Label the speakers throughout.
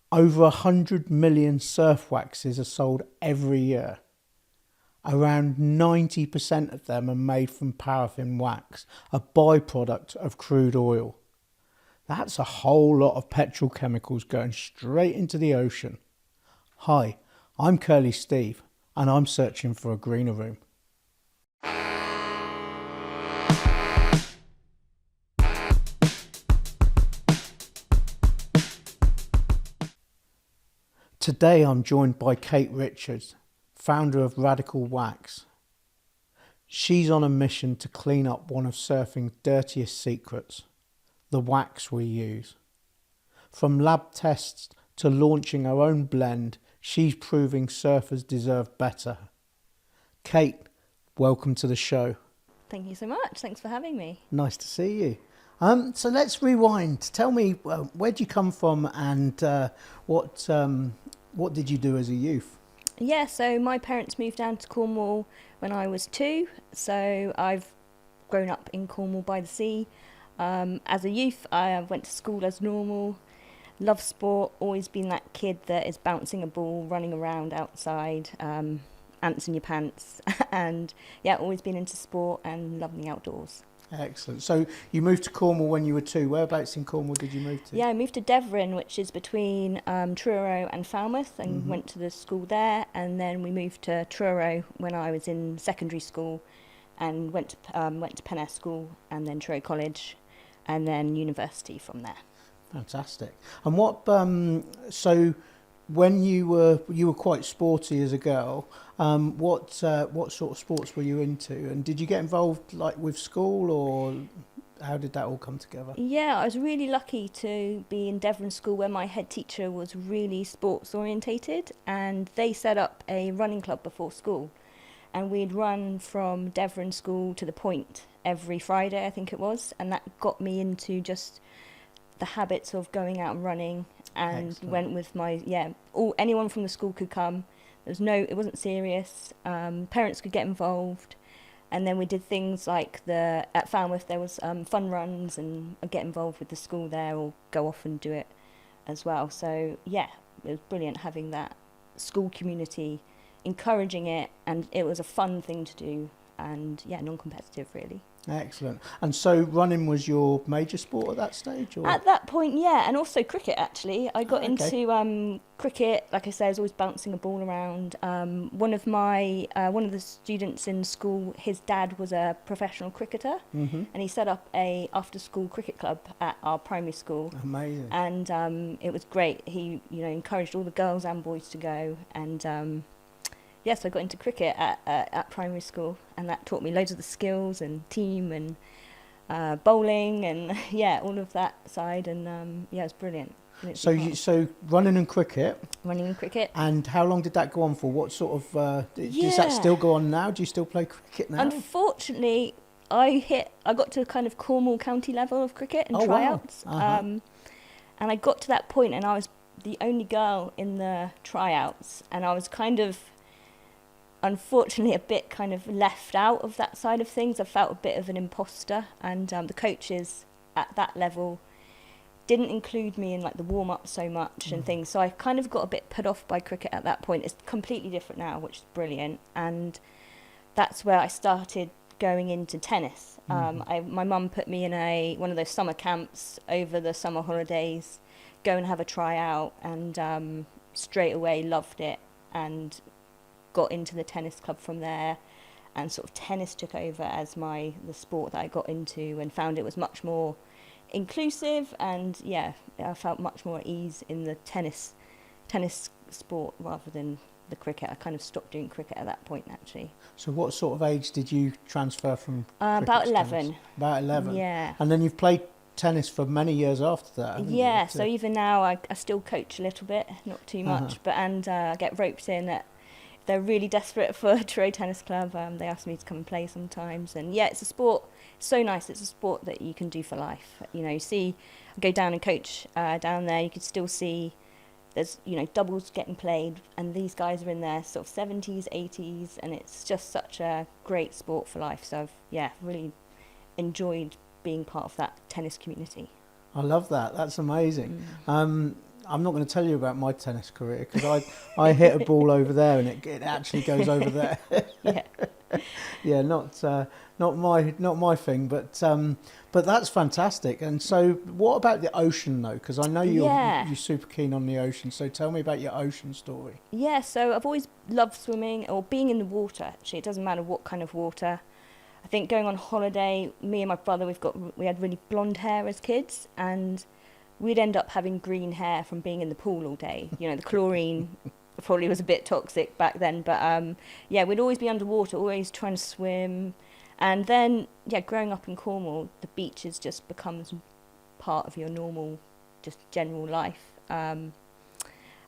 Speaker 1: Over 100 million surf waxes are sold every year. Around 90% of them are made from paraffin wax, a byproduct of crude oil. That's a whole lot of petrochemicals going straight into the ocean. Hi, I'm Curly Steve, and I'm searching for a greener room. Today I'm joined by Kate Richards, founder of Radical Wax. She's on a mission to clean up one of surfing's dirtiest secrets, the wax we use. From lab tests to launching her own blend, she's proving surfers deserve better. Kate, welcome to the show.
Speaker 2: Thank you so much. Thanks for having me.
Speaker 1: Nice to see you. So let's rewind. Tell me, where did you come from, and what did you do as a youth?
Speaker 2: Yeah, so my parents moved down to Cornwall when I was 2, so I've grown up in Cornwall by the sea. As a youth, I went to school as normal, loved sport, always been that kid that is bouncing a ball, running around outside, ants in your pants, and yeah, always been into sport and loving the outdoors.
Speaker 1: Excellent. So you moved to Cornwall when you were 2. Whereabouts in Cornwall did you move to?
Speaker 2: Yeah, I moved to Devon, which is between Truro and Falmouth, and went to the school there. And then we moved to Truro when I was in secondary school, and went to Penn School, and then Truro College, and then university from there.
Speaker 1: Fantastic. And what? So when you were quite sporty as a girl. What sort of sports were you into? And did you get involved like with school, or how did that all come together?
Speaker 2: Yeah, I was really lucky to be in Devon School, where my head teacher was really sports orientated, and they set up a running club before school, and we'd run from Devon School to the Point every Friday, I think it was, and that got me into just the habits of going out and running. And
Speaker 1: Excellent.
Speaker 2: Went with anyone from the school could come. It wasn't serious. Parents could get involved, and then we did things like at Falmouth there was fun runs, and I'd get involved with the school there, or go off and do it as well. So yeah, it was brilliant having that school community encouraging it, and it was a fun thing to do, and yeah, non-competitive really.
Speaker 1: Excellent. And so running was your major sport at that stage, or?
Speaker 2: At that point, yeah, and also cricket actually. I got
Speaker 1: Okay.
Speaker 2: into cricket. Like I said, I was always bouncing a ball around. One of the students in school, his dad was a professional cricketer, and he set up a after-school cricket club at our primary school.
Speaker 1: Amazing.
Speaker 2: And it was great. He, encouraged all the girls and boys to go, and yes, I got into cricket at primary school, and that taught me loads of the skills and team and bowling and yeah, all of that side, and yeah, it's brilliant.
Speaker 1: So running and cricket.
Speaker 2: Running and cricket.
Speaker 1: And how long did that go on for? What sort of does that
Speaker 2: Yeah.
Speaker 1: still go on now? Do you still play cricket now?
Speaker 2: Unfortunately, I got to kind of Cornwall county level of cricket and
Speaker 1: Oh, wow.
Speaker 2: tryouts,
Speaker 1: Uh-huh.
Speaker 2: and I got to that point, and I was the only girl in the tryouts, and I was kind of, unfortunately, a bit kind of left out of that side of things. I felt a bit of an imposter, and the coaches at that level didn't include me in like the warm-up so much and things, so I kind of got a bit put off by cricket at that point. It's completely different now, which is brilliant, and that's where I started going into tennis. My mum put me in one of those summer camps over the summer holidays, go and have a tryout, and straight away loved it, and got into the tennis club from there, and sort of tennis took over as the sport that I got into, and found it was much more inclusive, and yeah, I felt much more at ease in the tennis sport rather than the cricket. I kind of stopped doing cricket at that point actually.
Speaker 1: So what sort of age did you transfer from cricket
Speaker 2: About
Speaker 1: to
Speaker 2: 11.
Speaker 1: tennis? About 11.
Speaker 2: Yeah.
Speaker 1: And then you've played tennis for many years after that, haven't
Speaker 2: Yeah,
Speaker 1: you?
Speaker 2: so even now I still coach a little bit, not too much, but I get roped in at, if they're really desperate for a Truro Tennis Club, they ask me to come and play sometimes. And yeah, it's a sport, so nice. It's a sport that you can do for life. You see, I go down and coach down there, you could still see there's, doubles getting played, and these guys are in their sort of 70s, 80s, and it's just such a great sport for life. So I've, really enjoyed being part of that tennis community.
Speaker 1: I love that. That's amazing. I'm not going to tell you about my tennis career because I hit a ball over there and it actually goes over there.
Speaker 2: Yeah.
Speaker 1: Yeah, not my thing, but that's fantastic. And so, what about the ocean though? Because I know you're super keen on the ocean. So tell me about your ocean story.
Speaker 2: Yeah, so I've always loved swimming or being in the water. Actually, it doesn't matter what kind of water. I think going on holiday, me and my brother, we had really blonde hair as kids, and we'd end up having green hair from being in the pool all day. You know, the chlorine probably was a bit toxic back then, but yeah, we'd always be underwater, always trying to swim. And then, yeah, growing up in Cornwall, the beaches just becomes part of your normal, just general life. And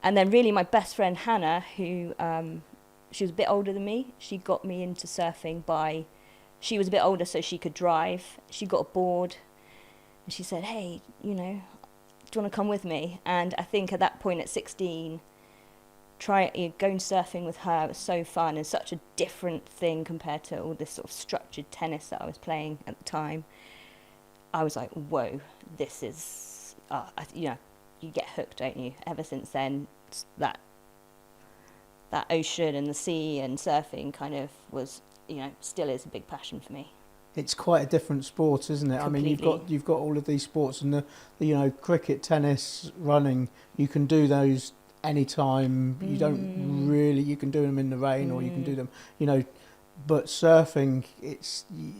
Speaker 2: then really my best friend Hannah, who she was a bit older than me, she got me into surfing by, she was a bit older so she could drive. She got a board and she said, hey, you know, do you want to come with me? And I think at that point at 16, going surfing with her was so fun and such a different thing compared to all this sort of structured tennis that I was playing at the time. I was like, whoa, this is, you know, you get hooked, don't you? Ever since then, that ocean and the sea and surfing kind of was, you know, still is a big passion for me.
Speaker 1: It's quite a different sport, isn't it?
Speaker 2: Completely.
Speaker 1: I mean, you've got all of these sports, and the you know, cricket, tennis, running. You can do those anytime. You don't really. You can do them in the rain, or you can do them, you know. But surfing,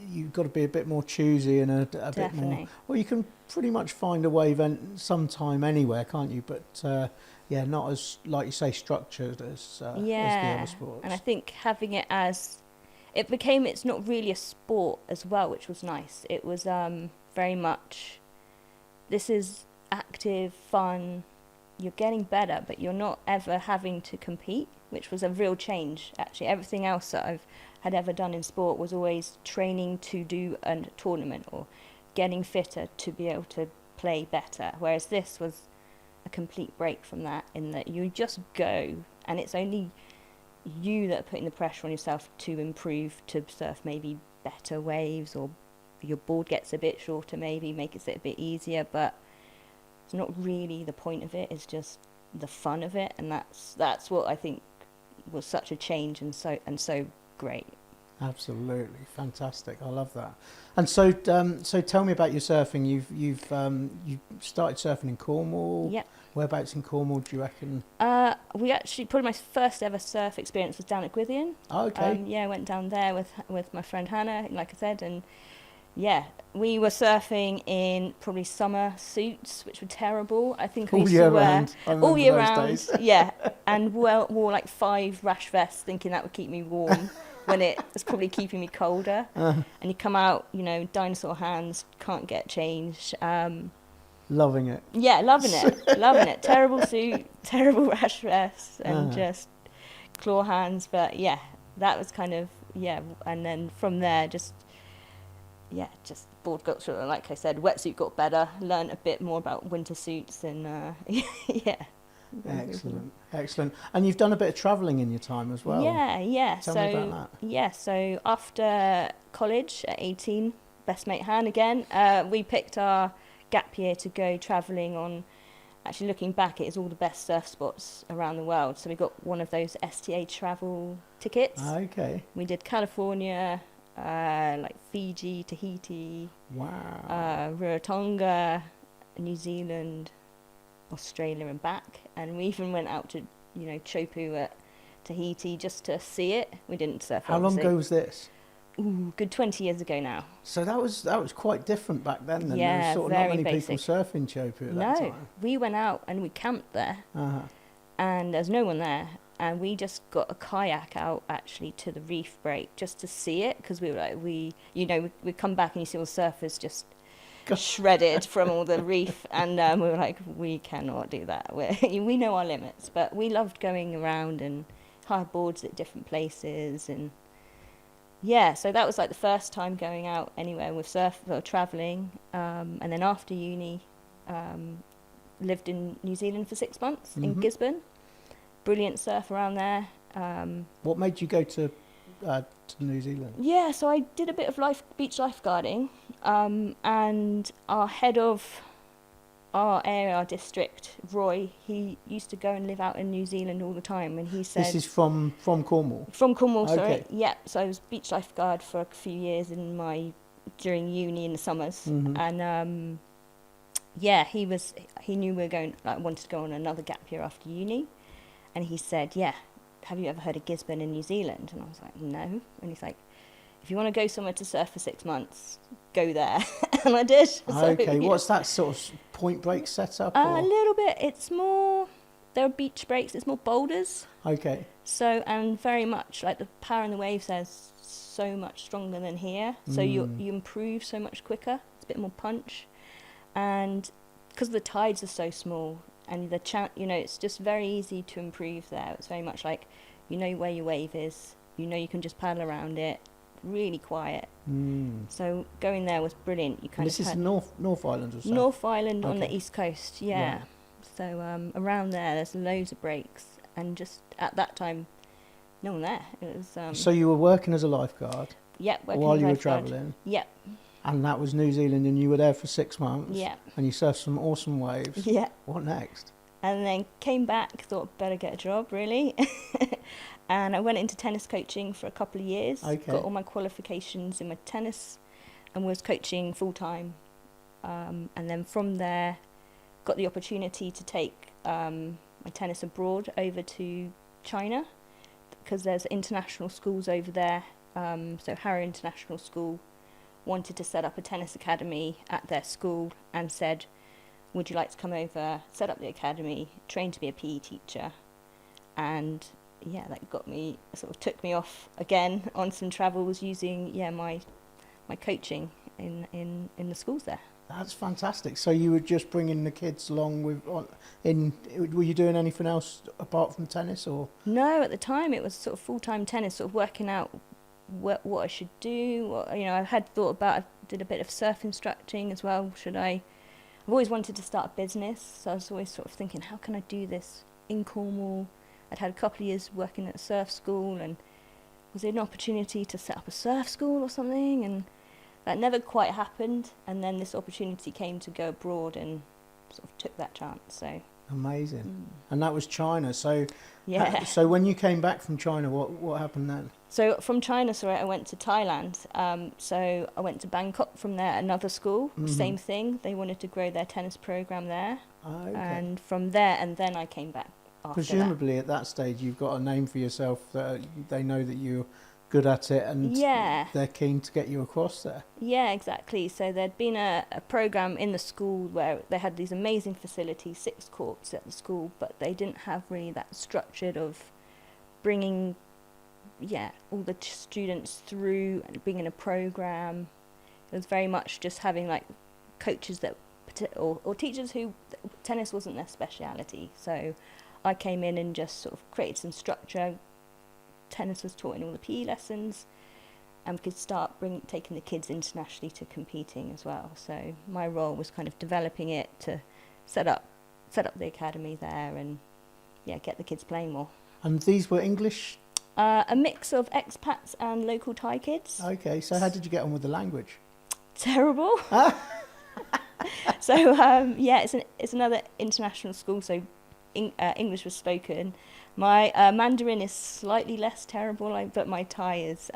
Speaker 1: you've got to be a bit more choosy and a bit more. Well, you can pretty much find a wave sometime anywhere, can't you? But yeah, not as, like you say, structured as the other sports.
Speaker 2: And I think having it as it's not really a sport as well, which was nice. It was very much, this is active, fun, you're getting better, but you're not ever having to compete, which was a real change, actually. Everything else that I've had ever done in sport was always training to do a tournament or getting fitter to be able to play better, whereas this was a complete break from that, in that you just go, and it's only you that are putting the pressure on yourself to improve, to surf maybe better waves, or your board gets a bit shorter, maybe makes it a bit easier, but it's not really the point of it. It's just the fun of it, and that's what I think was such a change and so great.
Speaker 1: Absolutely fantastic. I love that. And so tell me about your surfing. You've started surfing in Cornwall.
Speaker 2: Yeah.
Speaker 1: Whereabouts in Cornwall do you reckon?
Speaker 2: We actually, probably my first ever surf experience was down at Gwithian.
Speaker 1: Oh, okay.
Speaker 2: Yeah, I went down there with my friend Hannah, like I said, and yeah, we were surfing in probably summer suits, which were terrible. I think we used to wear all year round. Yeah, and wore like 5 rash vests, thinking that would keep me warm when it was probably keeping me colder. And you come out, you know, dinosaur hands, can't get changed.
Speaker 1: Loving it.
Speaker 2: Yeah, loving it. Terrible suit, terrible rash vests, and just claw hands. But yeah, that was kind of, yeah. And then from there, just board got sort of, like I said, wetsuit got better, learned a bit more about winter suits, and yeah.
Speaker 1: Excellent. And you've done a bit of travelling in your time as well.
Speaker 2: Yeah.
Speaker 1: Tell me about that.
Speaker 2: Yeah, so after college at 18, best mate Han again, we picked our gap year to go travelling on, actually looking back, it is all the best surf spots around the world. So we got one of those STA travel tickets.
Speaker 1: Okay.
Speaker 2: We did California, like Fiji, Tahiti, Rarotonga, New Zealand, Australia and back. And we even went out to, you know, Chopu at Tahiti just to see it. We didn't surf.
Speaker 1: How long ago was this?
Speaker 2: Ooh, good 20 years ago now.
Speaker 1: So that was quite different back then.
Speaker 2: Yeah,
Speaker 1: there was sort of not many
Speaker 2: basic.
Speaker 1: people surfing Chopu at that time.
Speaker 2: No, we went out and we camped there, and there's no one there. And we just got a kayak out actually to the reef break just to see it, because we were like, we come back and you see all the surfers just shredded from all the reef, and we were like, we cannot do that. We know our limits, but we loved going around and hired boards at different places, and yeah, so that was like the first time going out anywhere with surf or travelling. And then after uni, lived in New Zealand for 6 months in Gisborne. Brilliant surf around there.
Speaker 1: What made you go to New Zealand?
Speaker 2: Yeah, so I did a bit of beach lifeguarding, and our head of our area, our district, Roy, he used to go and live out in New Zealand all the time, and he said...
Speaker 1: This is from Cornwall?
Speaker 2: From Cornwall, sorry.
Speaker 1: Okay.
Speaker 2: Yeah, so I was beach lifeguard for a few years during uni in the summers.
Speaker 1: Mm-hmm.
Speaker 2: And yeah, he knew we were going, like, wanted to go on another gap year after uni. And he said, yeah, have you ever heard of Gisborne in New Zealand? And I was like, no. And he's like, if you want to go somewhere to surf for 6 months, go there. And I did.
Speaker 1: Okay, what's that sort of point break setup?
Speaker 2: A little bit. It's more, there are beach breaks, it's more boulders.
Speaker 1: Okay.
Speaker 2: So, and very much like the power in the waves there's so much stronger than here. So you improve so much quicker. It's a bit more punch. And because the tides are so small and it's just very easy to improve there. It's very much like, you know where your wave is, you can just paddle around it, really quiet. So going there was brilliant.
Speaker 1: This is North Island or so?
Speaker 2: North Island on the east coast, yeah. So around there's loads of breaks, and just at that time, no one there. It was.
Speaker 1: So you were working as a lifeguard.
Speaker 2: Yep.
Speaker 1: While you were travelling.
Speaker 2: Yep.
Speaker 1: And that was New Zealand, and you were there for 6 months.
Speaker 2: Yeah.
Speaker 1: And you surfed some awesome waves.
Speaker 2: Yeah.
Speaker 1: What next?
Speaker 2: And then came back, thought better get a job, really. And I went into tennis coaching for a couple of years.
Speaker 1: Okay.
Speaker 2: Got all my qualifications in my tennis and was coaching full time. And then from there, got the opportunity to take my tennis abroad over to China, because there's international schools over there. So Harrow International School wanted to set up a tennis academy at their school and said, would you like to come over, set up the academy, train to be a PE teacher? And yeah, that took me off again on some travels using my coaching in the schools there.
Speaker 1: That's fantastic. So you were just bringing the kids along were you doing anything else apart from tennis, or? No,
Speaker 2: at the time it was sort of full-time tennis, sort of working out what I should do. I had thought about, I did a bit of surf instructing as well. I've always wanted to start a business, so I was always sort of thinking, how can I do this in Cornwall? I'd had a couple of years working at a surf school, and was there an opportunity to set up a surf school or something? And that never quite happened. And then this opportunity came to go abroad, and sort of took that chance. So
Speaker 1: amazing. And that was China. So
Speaker 2: yeah.
Speaker 1: So when you came back from China, what happened then?
Speaker 2: So from China, I went to Thailand. So I went to Bangkok from there, another school, same thing. They wanted to grow their tennis program there. Okay. And from there, and then I came back after
Speaker 1: Presumably at that stage you've got a name for yourself, that they know that you're good at it, and they're keen to get you across there.
Speaker 2: Yeah, exactly. So there'd been a program in the school where they had these amazing facilities, 6 courts at the school, but they didn't have really that structured of bringing all the students through and being in a program. It was very much just having like coaches or teachers who tennis wasn't their speciality. So I came in and just sort of created some structure. Tennis was taught in all the PE lessons, and we could start taking the kids internationally to competing as well. So my role was kind of developing it to set up the academy there, and get the kids playing more.
Speaker 1: And these were English?
Speaker 2: A mix of expats and local Thai kids.
Speaker 1: Okay, so how did you get on with the language?
Speaker 2: Terrible. So it's another international school, so English was spoken. My Mandarin is slightly less terrible, but my Thai is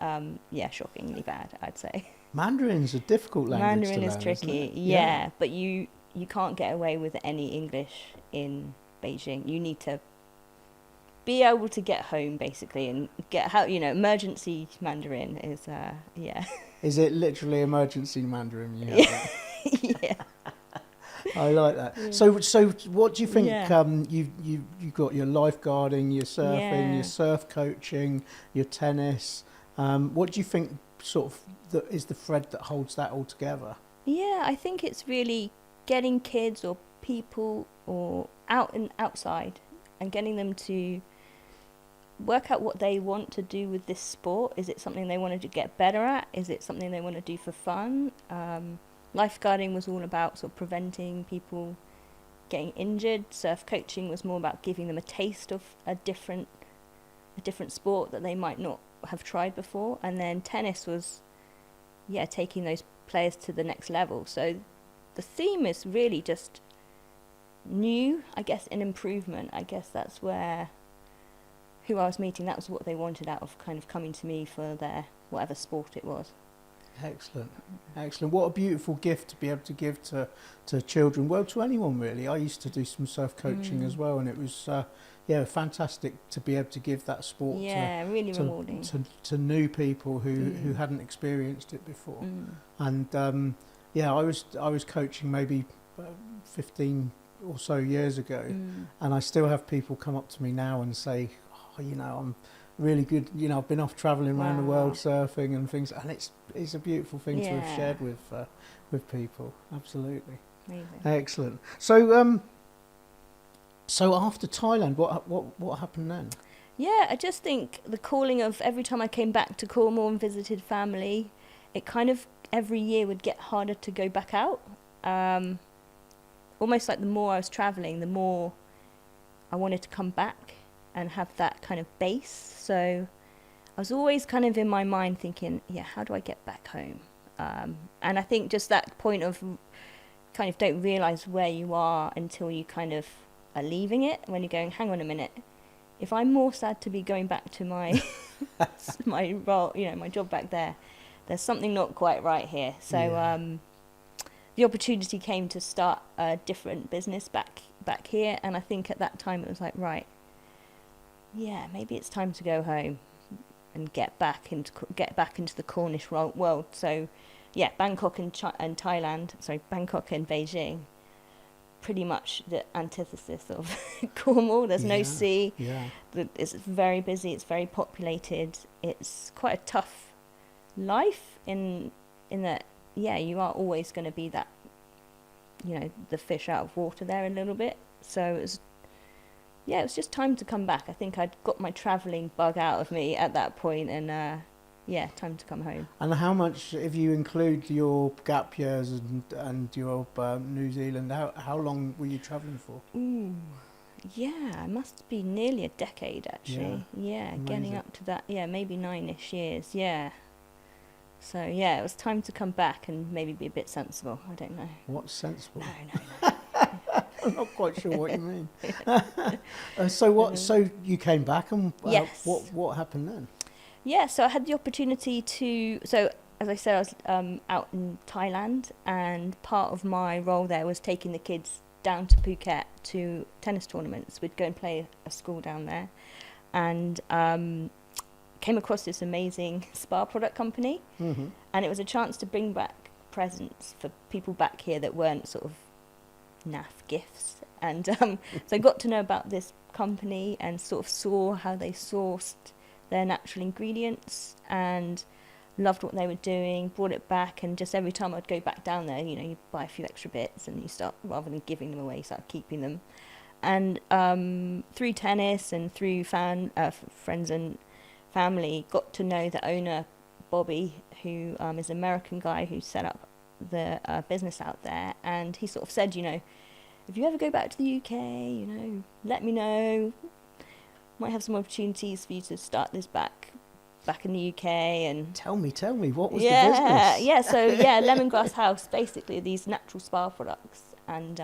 Speaker 2: shockingly bad, I'd say.
Speaker 1: Mandarin's a difficult language
Speaker 2: Mandarin
Speaker 1: to
Speaker 2: is
Speaker 1: learn,
Speaker 2: tricky,
Speaker 1: isn't it?
Speaker 2: yeah, but you can't get away with any English in Beijing. You need to be able to get home, basically, and get how emergency Mandarin is
Speaker 1: Is it literally emergency Mandarin?
Speaker 2: Yeah.
Speaker 1: I like that. Yeah. So what do you think? You've got your lifeguarding, your surfing, your surf coaching, your tennis. What do you think sort of is the thread that holds that all together? Yeah,
Speaker 2: I think it's really getting kids or people or outside and getting them to work out what they want to do with this sport. Is it something they wanted to get better at? Is it something they want to do for fun? Lifeguarding was all about sort of preventing people getting injured. Surf coaching was more about giving them a taste of a different sport that they might not have tried before. And then tennis was, taking those players to the next level. So the theme is really just new, I guess, an improvement. I guess that's where who I was meeting, that was what they wanted out of kind of coming to me for their whatever sport it was.
Speaker 1: Excellent, excellent. What a beautiful gift to be able to give to children, well, to anyone really. I used to do some surf coaching as well, and it was fantastic to be able to give that sport
Speaker 2: really rewarding
Speaker 1: to new people who hadn't experienced it before. And I was coaching maybe 15 or so years ago, and I still have people come up to me now and say, oh, I'm really good, I've been off travelling around the world surfing and things, and it's a beautiful thing to have shared with people. Absolutely.
Speaker 2: Amazing.
Speaker 1: Excellent. So so after Thailand, what happened then?
Speaker 2: Yeah, I just think the calling of every time I came back to Cornwall and visited family, it kind of every year would get harder to go back out. Almost like the more I was travelling, the more I wanted to come back and have that kind of base. So I was always kind of in my mind thinking, how do I get back home? And I think just that point of kind of don't realise where you are until you kind of are leaving it, when you're going, hang on a minute, if I'm more sad to be going back to my my role, my job back there, there's something not quite right here. So the opportunity came to start a different business back here, and I think at that time it was like, right, maybe it's time to go home and get back into the Cornish world. So Bangkok and Thailand, Bangkok and Beijing, pretty much the antithesis of Cornwall. There's no sea. It's very busy, it's very populated, it's quite a tough life in that you are always going to be that the fish out of water there a little bit. So it was just time to come back. I think I'd got my travelling bug out of me at that point, and time to come home.
Speaker 1: And how much, if you include your gap years and your New Zealand, how long were you travelling for?
Speaker 2: It must be nearly a decade actually. Getting up to that, maybe 9-ish years. So it was time to come back and maybe be a bit sensible. I don't know. What's
Speaker 1: sensible?
Speaker 2: No.
Speaker 1: I'm not quite sure what you mean. So you came back, and
Speaker 2: yes.
Speaker 1: What happened then?
Speaker 2: So I had the opportunity to. So as I said, I was out in Thailand, and part of my role there was taking the kids down to Phuket to tennis tournaments. We'd go and play a school down there, and came across this amazing spa product company, and it was a chance to bring back presents for people back here that weren't sort of naff gifts. And so I got to know about this company and sort of saw how they sourced their natural ingredients and loved what they were doing, brought it back, and just every time I'd go back down there, you buy a few extra bits and you start, rather than giving them away, you start keeping them. And through tennis and through friends and family, got to know the owner, Bobby, who is an American guy who set up the business out there. And he sort of said, if you ever go back to the UK, let me know. Might have some opportunities for you to start this back in the UK. And
Speaker 1: tell me, what was the business?
Speaker 2: So Lemongrass House, basically these natural spa products. And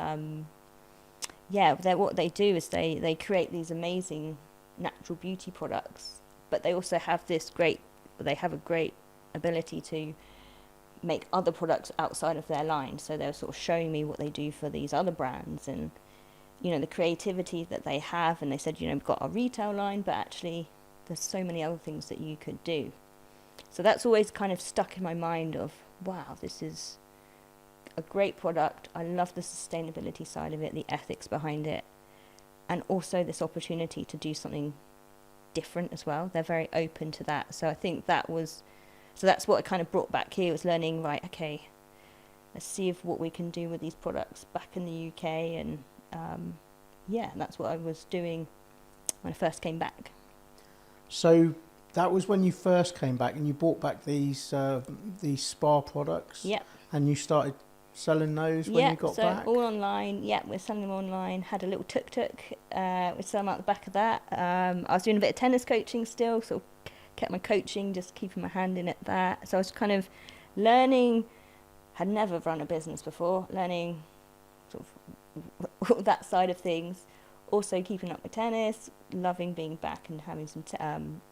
Speaker 2: what they do is they create these amazing natural beauty products, but they also have a great ability to make other products outside of their line. So they're sort of showing me what they do for these other brands and the creativity that they have. And they said, we've got our retail line, but actually there's so many other things that you could do. So that's always kind of stuck in my mind of, wow, this is a great product. I love the sustainability side of it, the ethics behind it, and also this opportunity to do something different as well. They're very open to that. So I think that's what I kind of brought back here, was learning, right, okay, let's see if what we can do with these products back in the UK. And that's what I was doing when I first came back.
Speaker 1: So that was when you first came back, and you brought back these spa products.
Speaker 2: Yeah.
Speaker 1: And you started selling those when you got back?
Speaker 2: Yeah, all online. Yeah, we're selling them online. Had a little tuk-tuk. We sell them out the back of that. I was doing a bit of tennis coaching still, so kept my coaching, just keeping my hand in at that. So I was kind of learning, had never run a business before, learning sort of all that side of things. Also keeping up with tennis, loving being back and having some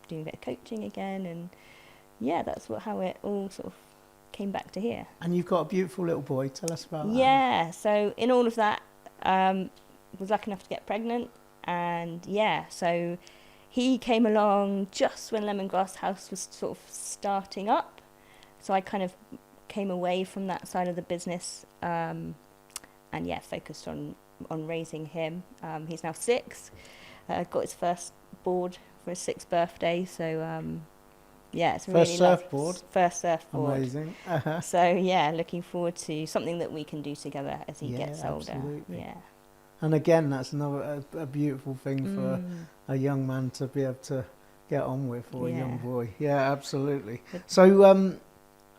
Speaker 2: doing a bit of coaching again, and yeah, that's how it all sort of came back to here.
Speaker 1: And you've got a beautiful little boy. Tell us about that.
Speaker 2: Yeah, so in all of that, was lucky enough to get pregnant, and yeah, so he came along just when Lemongrass House was sort of starting up. So I kind of came away from that side of the business, and yeah, focused on raising him. He's now 6, got his first board for his 6th birthday, so yeah, it's
Speaker 1: first
Speaker 2: really
Speaker 1: surfboard.
Speaker 2: First surfboard.
Speaker 1: Amazing.
Speaker 2: So yeah, looking forward to something that we can do together as he gets older.
Speaker 1: Absolutely.
Speaker 2: Yeah.
Speaker 1: And again, that's another a beautiful thing for a young man to be able to get on with, or a young boy. Yeah, absolutely. So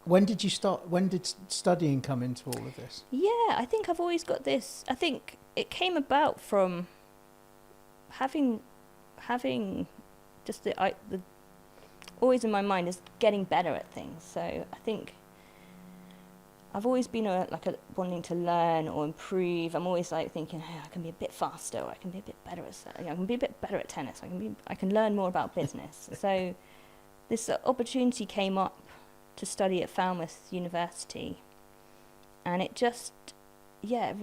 Speaker 1: when did you start? When did studying come into all of this?
Speaker 2: Yeah, I think I've always got this. I think it came about from having just the always in my mind is getting better at things. So I think I've always been wanting to learn or improve. I'm always like thinking, hey, I can be a bit faster, or I can be a bit better at, I can be a bit better at tennis. I can learn more about business. So this opportunity came up to study at Falmouth University, and it just, it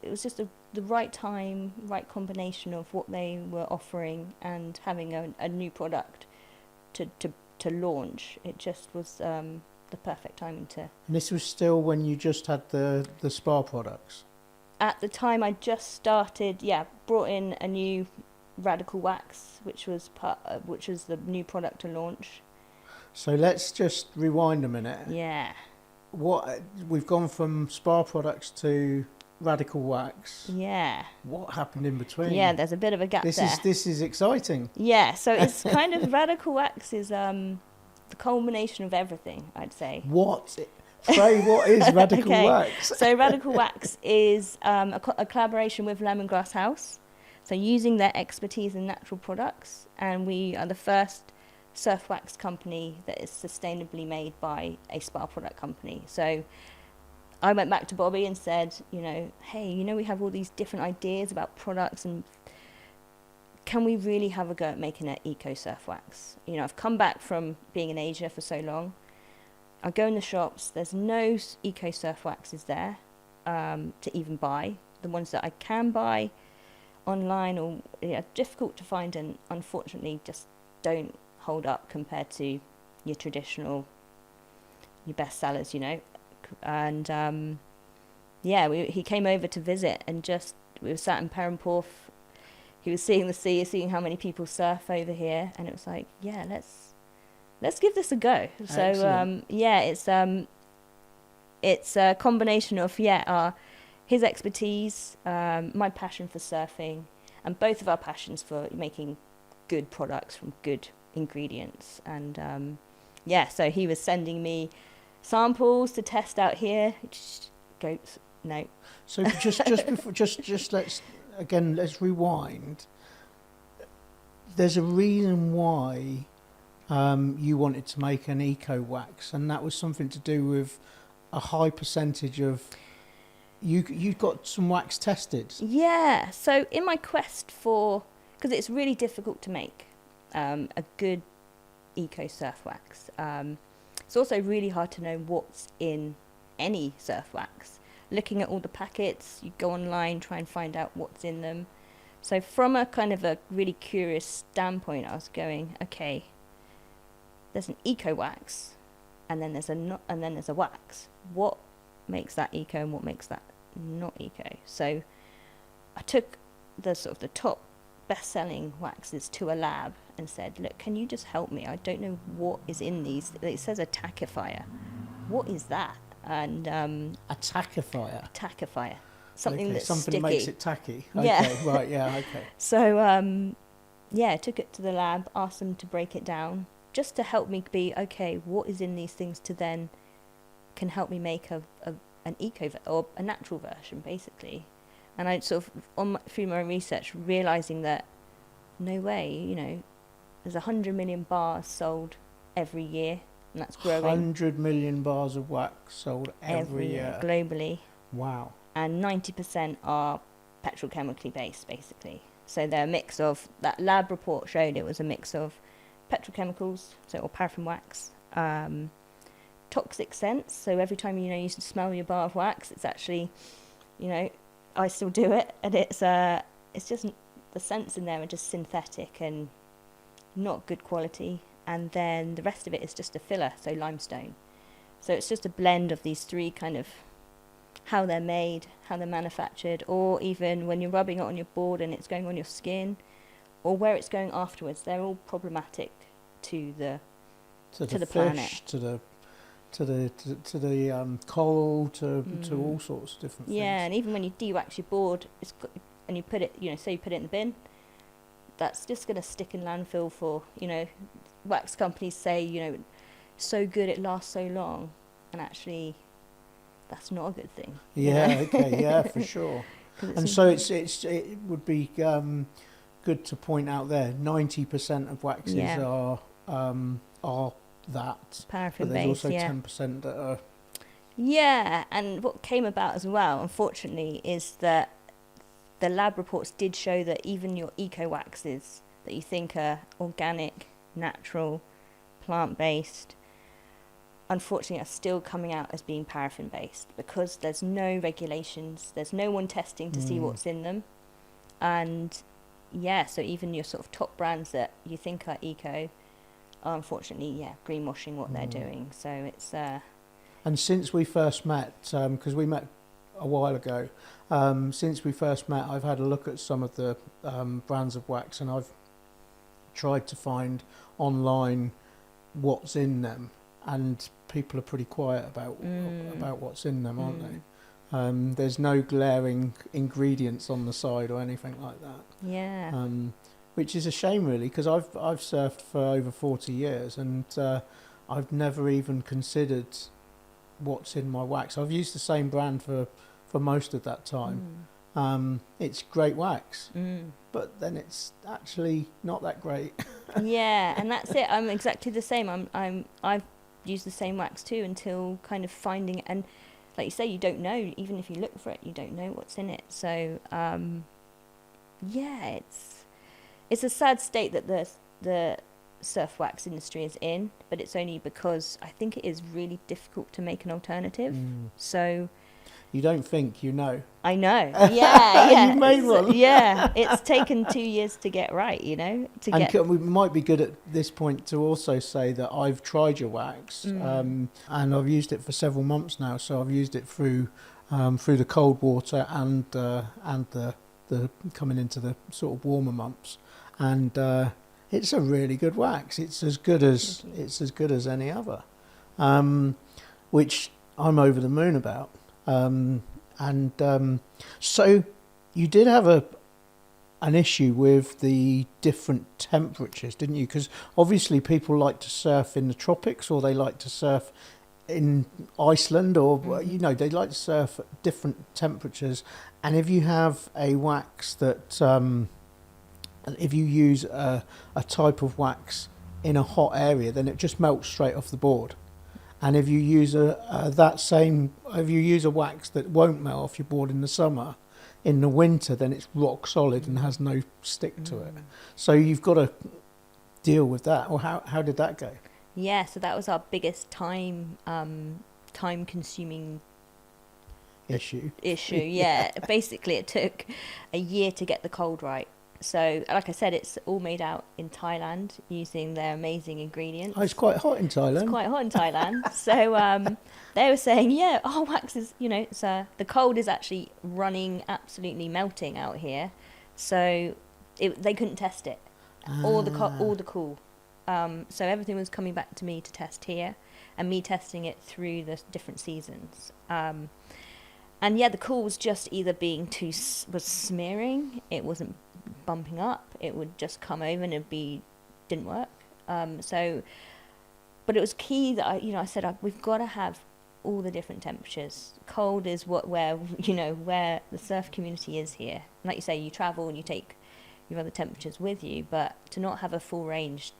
Speaker 2: was just the right time, right combination of what they were offering and having a new product to launch. It just was the perfect timing to.
Speaker 1: And this was still when you just had the spa products?
Speaker 2: At the time I just started, brought in a new radical wax, which was the new product to launch.
Speaker 1: So let's just rewind a minute.
Speaker 2: Yeah.
Speaker 1: We've gone from spa products to radical wax.
Speaker 2: Yeah.
Speaker 1: What happened in between?
Speaker 2: Yeah, there's a bit of a gap there.
Speaker 1: This is exciting.
Speaker 2: Yeah, so it's kind of radical wax is the culmination of everything, I'd say.
Speaker 1: What is radical wax?
Speaker 2: So radical wax is a collaboration with Lemongrass House. So using their expertise in natural products, and we are the first surf wax company that is sustainably made by a spa product company. So I went back to Bobby and said, hey, we have all these different ideas about products, and can we really have a go at making an eco surf wax? I've come back from being in Asia for so long. I go in the shops, there's no eco surf waxes there to even buy. The ones that I can buy online are difficult to find, and unfortunately just don't hold up compared to your traditional, your best sellers, and he came over to visit, and we were sat in Perranporth. He was seeing the sea, seeing how many people surf over here, and it was like, let's give this a go. So it's a combination of his expertise, my passion for surfing, and both of our passions for making good products from good ingredients. And so he was sending me samples to test out here. Goats, no.
Speaker 1: So just let's rewind. There's a reason why you wanted to make an eco wax, and that was something to do with a high percentage of you got some wax tested.
Speaker 2: Yeah. So in my quest because it's really difficult to make a good eco surf wax. It's also really hard to know what's in any surf wax. Looking at all the packets, you go online, try and find out what's in them. So from a kind of a really curious standpoint, I was going, okay, there's an eco wax, and then there's a wax. What makes that eco and what makes that not eco? So I took the sort of the top best-selling waxes to a lab and said, look, can you just help me? I don't know what is in these. It says a tackifier. What is that? And
Speaker 1: a tackifier.
Speaker 2: Tackifier. Something that's
Speaker 1: something
Speaker 2: sticky.
Speaker 1: That makes it tacky. Okay,
Speaker 2: Yeah.
Speaker 1: Right, yeah, okay.
Speaker 2: So I took it to the lab, asked them to break it down, just to help me be, okay, what is in these things to then can help me make an eco or a natural version, basically. And I sort of, through my research, realising that no way, there's 100 million bars sold every year, and that's growing.
Speaker 1: 100 million bars of wax sold every year.
Speaker 2: Globally.
Speaker 1: Wow.
Speaker 2: And 90% are petrochemically based, basically. So they're a mix of, that lab report showed it was a mix of petrochemicals, or paraffin wax, toxic scents. So every time, you smell your bar of wax, it's actually, I still do it, and it's just, the scents in there are just synthetic and not good quality. And then the rest of it is just a filler, so limestone. So it's just a blend of these three kind of, how they're made, how they're manufactured, or even when you're rubbing it on your board and it's going on your skin, or where it's going afterwards. They're all problematic to the
Speaker 1: fish,
Speaker 2: planet,
Speaker 1: to the coral, to all sorts of different things.
Speaker 2: Yeah, and even when you de-wax your board, and you put it, say you put it in the bin, that's just going to stick in landfill for, wax companies say, so good it lasts so long, and actually that's not a good thing.
Speaker 1: Yeah, okay, yeah, for sure. And so it would be good to point out there, 90% of waxes are that,
Speaker 2: paraffin
Speaker 1: but there's
Speaker 2: based,
Speaker 1: also 10% that are...
Speaker 2: Yeah, and what came about as well, unfortunately, is that the lab reports did show that even your eco waxes that you think are organic, natural, plant-based, unfortunately are still coming out as being paraffin based, because there's no regulations, there's no one testing to see what's in them. And so even your sort of top brands that you think are eco are unfortunately greenwashing what they're doing. So it's
Speaker 1: and since we first met, because we met a while ago, since we first met, I've had a look at some of the brands of wax, and I've tried to find online what's in them, and people are pretty quiet about what's in them, aren't they? There's no glaring ingredients on the side or anything like that.
Speaker 2: Yeah.
Speaker 1: Which is a shame, really, because I've surfed for over 40 years, and I've never even considered what's in my wax. I've used the same brand for most of that time. It's great wax, but then it's actually not that great.
Speaker 2: Yeah, and that's it. I'm exactly the same. I've used the same wax too, until kind of finding it, and like you say, you don't know, even if you look for it, you don't know what's in it. So it's a sad state that the surf wax industry is in, but it's only because I think it is really difficult to make an alternative. So
Speaker 1: you don't think you know.
Speaker 2: I know. Yeah.
Speaker 1: You made one.
Speaker 2: Yeah, it's taken 2 years to get right,
Speaker 1: We might be good at this point to also say that I've tried your wax, and I've used it for several months now. So I've used it through the cold water and the coming into the sort of warmer months, and it's a really good wax. It's as good as any other, which I'm over the moon about. So you did have an issue with the different temperatures, didn't you? Because obviously people like to surf in the tropics, or they like to surf in Iceland, or they like to surf at different temperatures. And if you have a wax that if you use a type of wax in a hot area, then it just melts straight off the board. And if you use if you use a wax that won't melt off your board in the summer, in the winter, then it's rock solid and has no stick to it. So you've got to deal with that. Or how did that go?
Speaker 2: Yeah, so that was our biggest time consuming
Speaker 1: issue.
Speaker 2: Yeah. Basically, it took a year to get the cold right. So, like I said, it's all made out in Thailand using their amazing ingredients.
Speaker 1: Oh, it's quite hot in Thailand.
Speaker 2: It's quite hot in Thailand. So they were saying, our wax is, the cold is actually running, absolutely melting out here. So they couldn't test it, or the cool. So everything was coming back to me to test here, and me testing it through the different seasons. And the cool was just either was smearing, it wasn't bumping up, it would just come over and didn't work. But it was key that I said we've got to have all the different temperatures. Cold is where the surf community is here. And like you say, you travel and you take your other temperatures with you, but to not have a full range,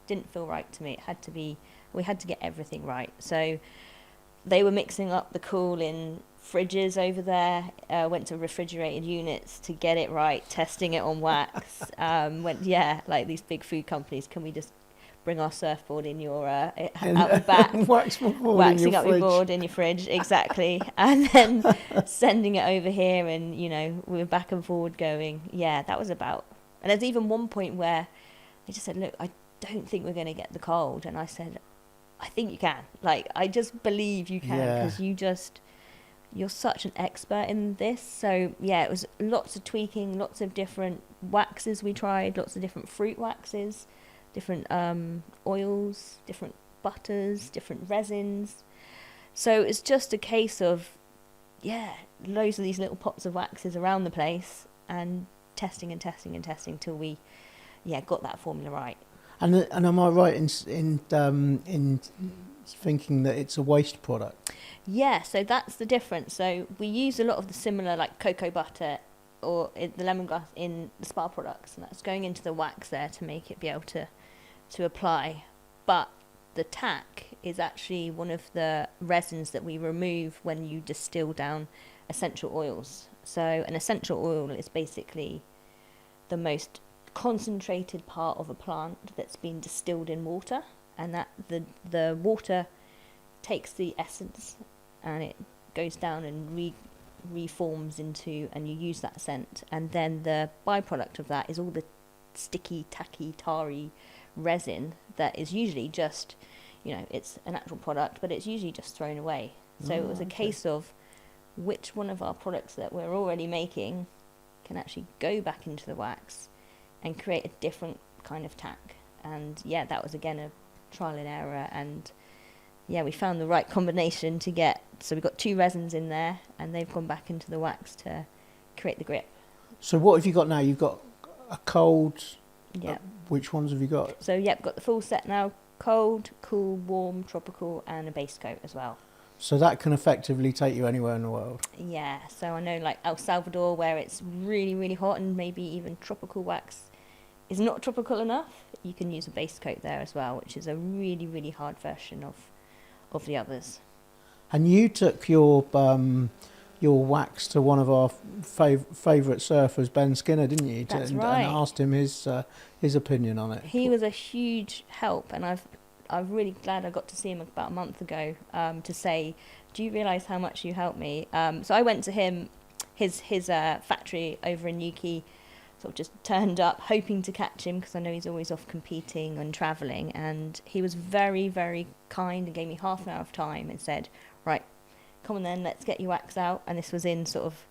Speaker 2: didn't feel right to me. We had to get everything right. So they were mixing up the cool in fridges over there, went to refrigerated units to get it right, testing it on wax. Like these big food companies, can we just bring our surfboard in your out the back, waxing up your board in your fridge, exactly, and then sending it over here, and we were back and forward going. Yeah, that was about. And there's even one point where they just said, "Look, I don't think we're going to get the cold," and I said, "I think you can. Like, I just believe you can, because you're such an expert in this." So yeah, it was lots of tweaking, lots of different waxes we tried, lots of different fruit waxes, different oils, different butters, different resins. So it's just a case of loads of these little pots of waxes around the place, and testing and testing and testing till we got that formula right.
Speaker 1: And am I right in thinking that it's a waste product?
Speaker 2: Yeah, so that's the difference. So we use a lot of the similar, like cocoa butter or the lemongrass in the spa products, and that's going into the wax there to make it be able to apply. But the tack is actually one of the resins that we remove when you distill down essential oils. So an essential oil is basically the most concentrated part of a plant that's been distilled in water, and that the water takes the essence and it goes down and reforms into, and you use that scent, and then the byproduct of that is all the sticky, tacky, tarry resin that is usually just, it's a natural product, but it's usually just thrown away. So it was a case of which one of our products that we're already making can actually go back into the wax and create a different kind of tack. And that was again a trial and error, and we found the right combination to get. So we've got 2 resins in there, and they've gone back into the wax to create the grip.
Speaker 1: So what have you got now? You've got a cold.
Speaker 2: Yeah.
Speaker 1: Which ones have you got?
Speaker 2: So got the full set now: cold, cool, warm, tropical, and a base coat as well.
Speaker 1: So that can effectively take you anywhere in the world.
Speaker 2: Yeah. So I know, like El Salvador, where it's really, really hot, and maybe even tropical wax is not tropical enough, you can use a base coat there as well, which is a really, really hard version of the others.
Speaker 1: And you took your wax to one of our favourite surfers, Ben Skinner, didn't you?
Speaker 2: That's right.
Speaker 1: And asked him his opinion on it.
Speaker 2: He was a huge help, and I'm really glad I got to see him about a month ago to say, do you realise how much you helped me? So I went to him, his factory over in Newquay, sort of just turned up hoping to catch him, because I know he's always off competing and travelling, and he was very, very kind and gave me half an hour of time and said, right, come on then, let's get your wax out. And this was in sort of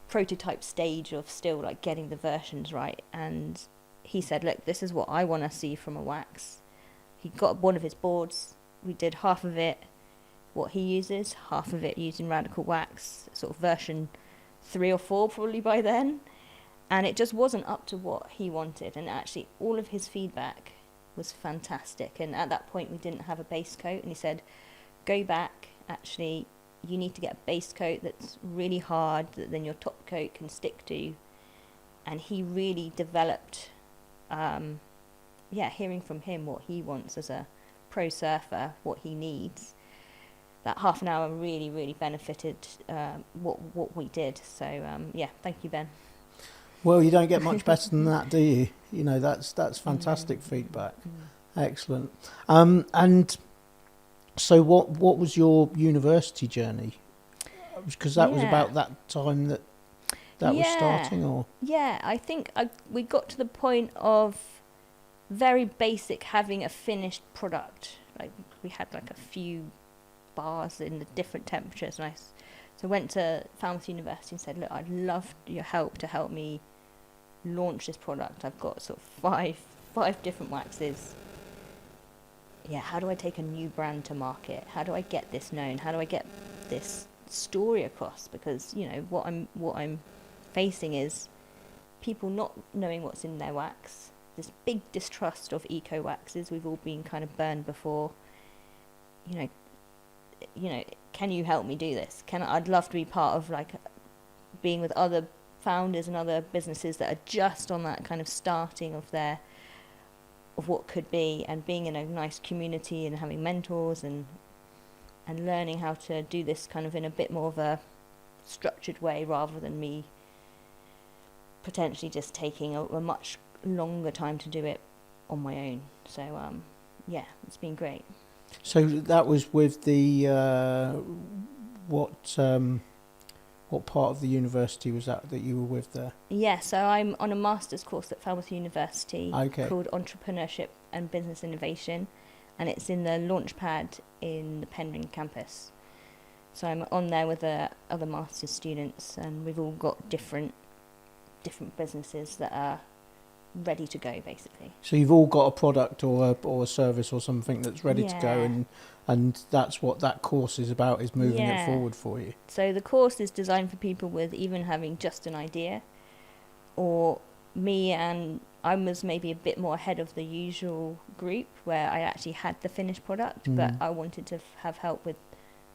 Speaker 2: prototype stage of still like getting the versions right, and he said, look, this is what I want to see from a wax. He got one of his boards, we did half of it what he uses, half of it using Radical Wax, sort of version 3 or 4 probably by then. And it just wasn't up to what he wanted. And actually, all of his feedback was fantastic. And at that point, we didn't have a base coat. And he said, go back. Actually, you need to get a base coat that's really hard, that then your top coat can stick to. And he really developed, hearing from him what he wants as a pro surfer, what he needs. That half an hour really, really benefited what we did. So, thank you, Ben.
Speaker 1: Well, you don't get much better than that, do you? That's fantastic feedback. Excellent. And so what was your university journey? Because that was about that time that was starting, or?
Speaker 2: Yeah, I think we got to the point of very basic, having a finished product. Like, we had like a few bars in the different temperatures. And so went to Falmouth University and said, look, I'd love your help to help me launch this product. I've got sort of five different waxes. How do I take a new brand to market? How do I get this known? How do I get this story across? Because what I'm facing is people not knowing what's in their wax. This big distrust of eco waxes. We've all been kind of burned before. Can you help me do this? I'd love to be part of being with other founders and other businesses that are just on that kind of starting of what could be, and being in a nice community and having mentors and learning how to do this kind of in a bit more of a structured way, rather than me potentially just taking a much longer time to do it on my own. So yeah, it's been great.
Speaker 1: So that was with the what part of the university was that you were with there?
Speaker 2: Yeah, so I'm on a master's course at Falmouth University called Entrepreneurship and Business Innovation, and it's in the Launchpad in the Penryn campus. So I'm on there with the other master's students, and we've all got different businesses that are ready to go, basically.
Speaker 1: So you've all got a product or a service or something that's ready to go, and that's what that course is about, is moving it forward for you.
Speaker 2: So the course is designed for people with even having just an idea, or me, and I was maybe a bit more ahead of the usual group where I actually had the finished product, but I wanted to have help with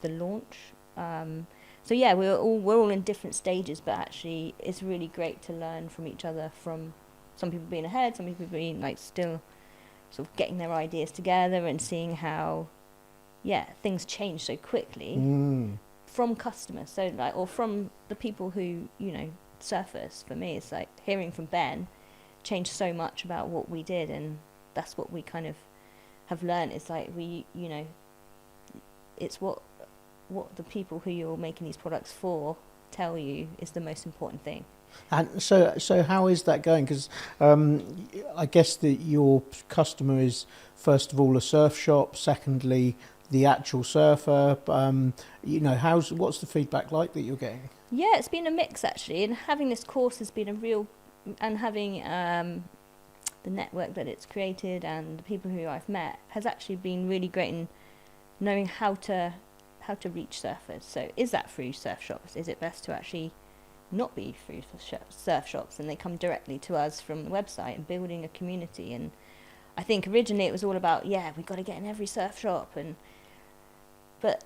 Speaker 2: the launch. So yeah, we're all in different stages, but actually it's really great to learn from each other, from some people being ahead, some people being like still sort of getting their ideas together, and seeing how things change so quickly from customers, so like, or from the people who, you know, surface. For me, it's like hearing from Ben changed so much about what we did, and that's what we kind of have learned. It's like we, you know, it's what the people who you're making these products for tell you is the most important thing.
Speaker 1: And so how is that going? Because I guess that your customer is, first of all, a surf shop, secondly the actual surfer. You know, what's the feedback like that you're getting?
Speaker 2: Yeah, it's been a mix actually, and having this course has been a real, and having the network that it's created and the people who I've met has actually been really great in knowing how to reach surfers. So is that through surf shops? Is it best to actually not be through surf shops, and they come directly to us from the website, and building a community? And I think originally it was all about, we've got to get in every surf shop, but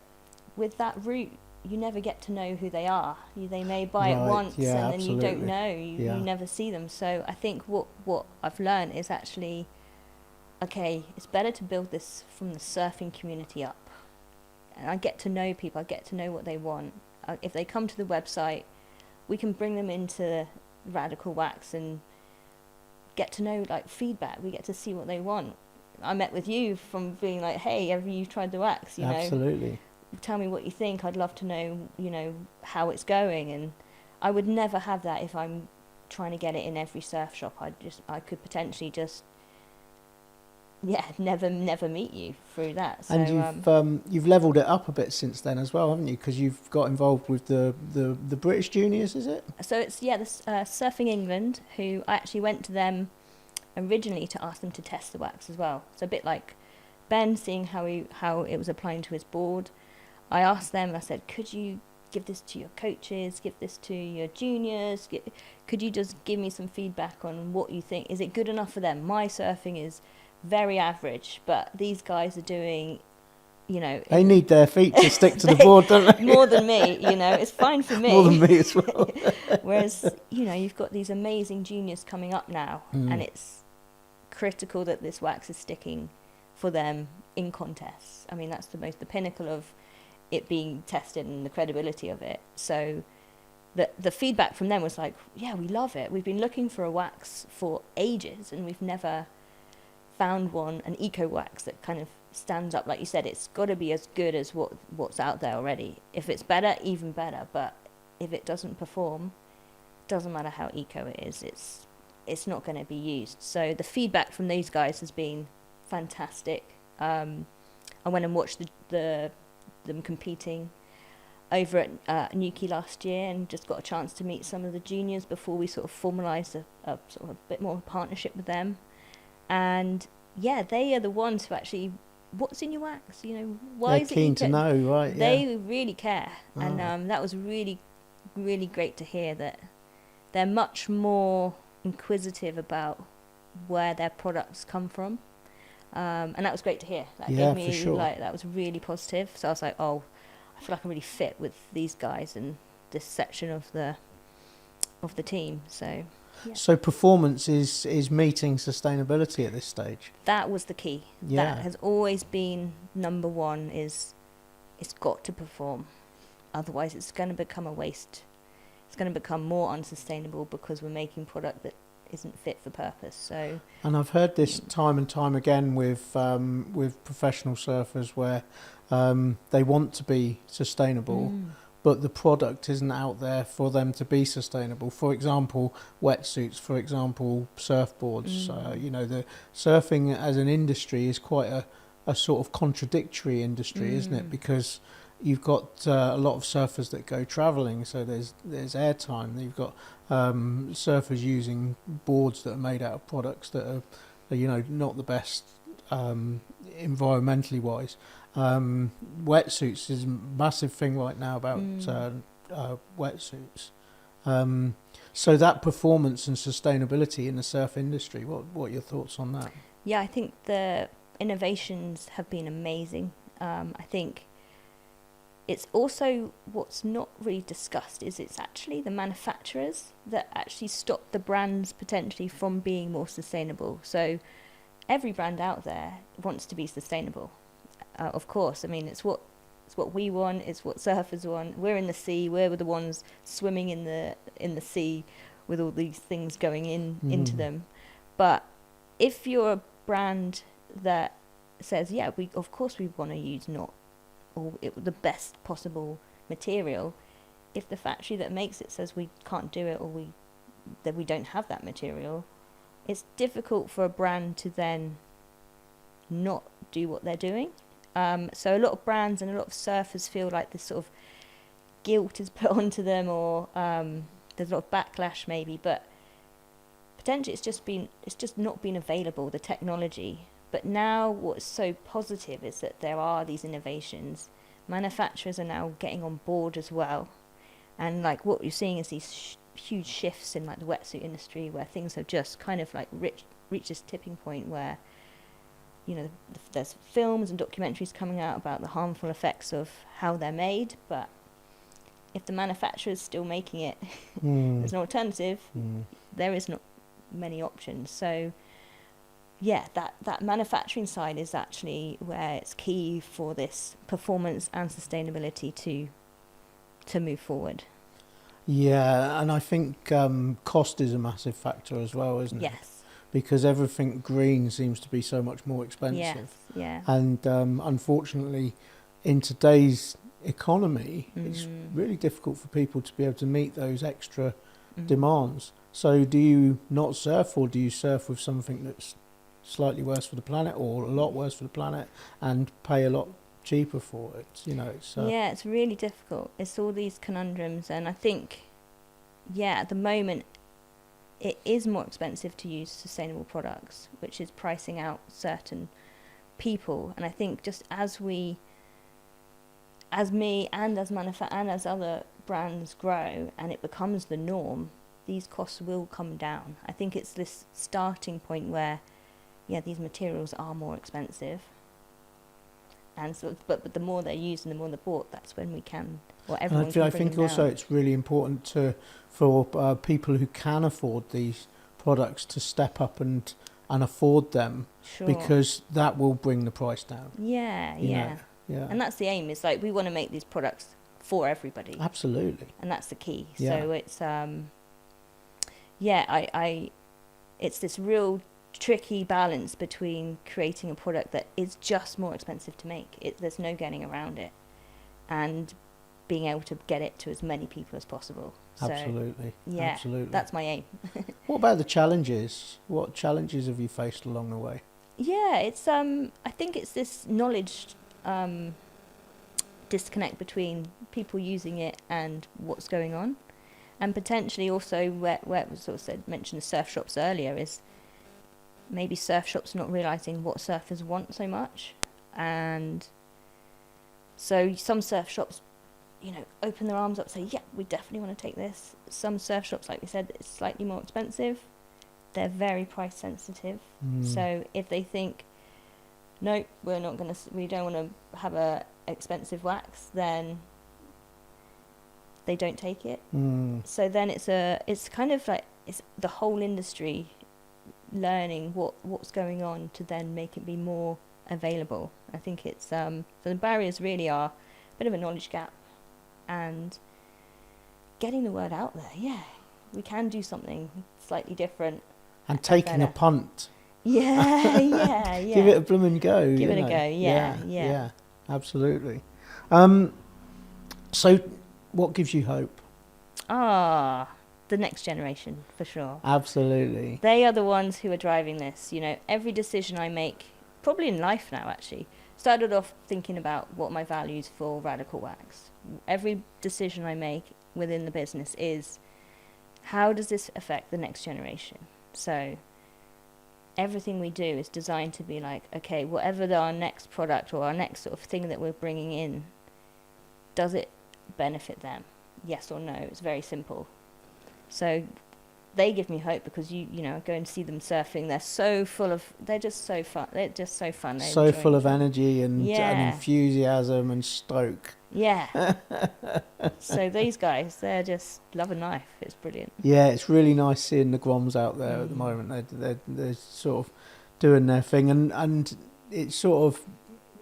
Speaker 2: with that route you never get to know who they are. They may buy it once, and then you don't know, you never see them. So I think what I've learned is actually, okay, it's better to build this from the surfing community up, and I get to know people, I get to know what they want. If they come to the website, we can bring them into Radical Wax and get to know, like, feedback. We get to see what they want. I met with you from being like, hey, have you tried the wax? You know, tell me what you think. I'd love to know, you know, how it's going. And I would never have that if I'm trying to get it in every surf shop. I could potentially just never meet you through that. So,
Speaker 1: and you've levelled it up a bit since then as well, haven't you? Because you've got involved with the British juniors, is it? So
Speaker 2: it's the Surfing England, who I actually went to them originally to ask them to test the wax as well. So a bit like Ben, seeing how it was applying to his board. I asked them, I said, could you give this to your coaches, give this to your juniors, could you just give me some feedback on what you think? Is it good enough for them? My surfing is very average, but these guys are doing, you know,
Speaker 1: they need their feet to stick to the board, don't they?
Speaker 2: More than me, you know, it's fine for me.
Speaker 1: More than me as well.
Speaker 2: Whereas, you know, you've got these amazing juniors coming up now, and it's critical that this wax is sticking for them in contests. I mean, that's the pinnacle of it being tested and the credibility of it. So the feedback from them was like, yeah, we love it. We've been looking for a wax for ages, and we've never found an eco wax that kind of stands up. Like you said, it's got to be as good as what's out there already. If it's better, even better. But if it doesn't perform, doesn't matter how eco it is, it's not going to be used. So the feedback from these guys has been fantastic. I went and watched them competing over at Newquay last year, and just got a chance to meet some of the juniors before we sort of formalised a sort of a bit more partnership with them. And yeah, they are the ones who actually, what's in your wax? You know, why
Speaker 1: they're
Speaker 2: is it
Speaker 1: keen to know, right?
Speaker 2: They really care, and that was really, really great to hear that they're much more inquisitive about where their products come from, and that was great to hear. That gave me, for sure, like, that was really positive. So I was like, oh, I feel like I really fit with these guys and this section of the team. So. Yeah.
Speaker 1: So performance is meeting sustainability at this stage.
Speaker 2: That was the key. Yeah. That has always been number one. It's got to perform. otherwise it's going to become a waste. It's going to become more unsustainable because we're making product that isn't fit for purpose. So,
Speaker 1: and I've heard this time and time again with professional surfers where they want to be sustainable, but the product isn't out there for them to be sustainable. For example, wetsuits. For example, surfboards. The surfing as an industry is quite a sort of contradictory industry, isn't it? Because you've got a lot of surfers that go travelling, so there's airtime. You've got surfers using boards that are made out of products that are not the best environmentally wise. Wetsuits is a massive thing right now about wetsuits. So that performance and sustainability in the surf industry, what are your thoughts on that?
Speaker 2: Yeah, I think the innovations have been amazing. I think it's also, what's not really discussed is it's actually the manufacturers that actually stop the brands potentially from being more sustainable. So every brand out there wants to be sustainable. Of course, I mean, it's what we want, it's what surfers want. We're in the sea, we're the ones swimming in the sea with all these things going into them. But if you're a brand that says, yeah, we want to use the best possible material, if the factory that makes it says we can't do it, or that we don't have that material, it's difficult for a brand to then not do what they're doing. So a lot of brands and a lot of surfers feel like this sort of guilt is put onto them, or there's a lot of backlash maybe, but potentially it's just not been available, the technology. But now what's so positive is that there are these innovations. Manufacturers are now getting on board as well. And like what you're seeing is these huge shifts in like the wetsuit industry, where things have just kind of like reached this tipping point where, there's films and documentaries coming out about the harmful effects of how they're made. But if the manufacturer's still making it, there's an alternative. There is not many options. So yeah, that manufacturing side is actually where it's key for this performance and sustainability to move forward.
Speaker 1: Yeah, and I think cost is a massive factor as well, isn't it?
Speaker 2: Yes.
Speaker 1: Because everything green seems to be so much more expensive.
Speaker 2: Yes, yeah.
Speaker 1: And unfortunately, in today's economy, it's really difficult for people to be able to meet those extra demands. So do you not surf, or do you surf with something that's slightly worse for the planet, or a lot worse for the planet, and pay a lot cheaper for it? It's
Speaker 2: really difficult. It's all these conundrums, and I think at the moment it is more expensive to use sustainable products, which is pricing out certain people. And I think just as me and as other brands grow and it becomes the norm, these costs will come down. I think it's this starting point where these materials are more expensive, and so but the more they're used and the more they're bought, that's when we can, or everyone can bring them down.
Speaker 1: I think also it's really important for people who can afford these products to step up and afford them, because that will bring the price down.
Speaker 2: Yeah. And that's the aim, is like we want to make these products for everybody.
Speaker 1: Absolutely.
Speaker 2: And that's the key.
Speaker 1: Yeah.
Speaker 2: So it's it's this real tricky balance between creating a product that is just more expensive to make. There's no getting around it, and being able to get it to as many people as possible.
Speaker 1: Absolutely.
Speaker 2: So,
Speaker 1: absolutely.
Speaker 2: That's my aim.
Speaker 1: What about the challenges? What challenges have you faced along the way?
Speaker 2: Yeah, it's I think it's this knowledge disconnect between people using it and what's going on, and potentially also where it was sort of mentioned the surf shops earlier, is maybe surf shops not realising what surfers want so much. And so some surf shops, open their arms up, say, yeah, we definitely want to take this. Some surf shops, like we said, it's slightly more expensive. They're very price sensitive. So if they think, no, we don't want to have a expensive wax, then they don't take it. So then it's kind of like, it's the whole industry learning what's going on to then make it be more available. I think it's so the barriers really are a bit of a knowledge gap, and getting the word out there. Yeah, we can do something slightly different.
Speaker 1: And taking a punt.
Speaker 2: Yeah, yeah, yeah.
Speaker 1: Give it a blooming go.
Speaker 2: Give it a go, yeah.
Speaker 1: Yeah, absolutely. So what gives you hope?
Speaker 2: The next generation, for sure.
Speaker 1: Absolutely.
Speaker 2: They are the ones who are driving this. You know, every decision I make, probably in life now actually, started off thinking about what my values for Radical Wax. Every decision I make within the business is, how does this affect the next generation? So everything we do is designed to be like, okay, whatever our next product or our next sort of thing that we're bringing in, does it benefit them? Yes or no? It's very simple. So they give me hope because you know, I go and see them surfing. They're just so fun. They're just so fun.
Speaker 1: So full of energy and enthusiasm and stoke.
Speaker 2: Yeah. So these guys, they're just loving life. It's brilliant.
Speaker 1: Yeah, it's really nice seeing the Groms out there at the moment. They're sort of doing their thing, and it's sort of,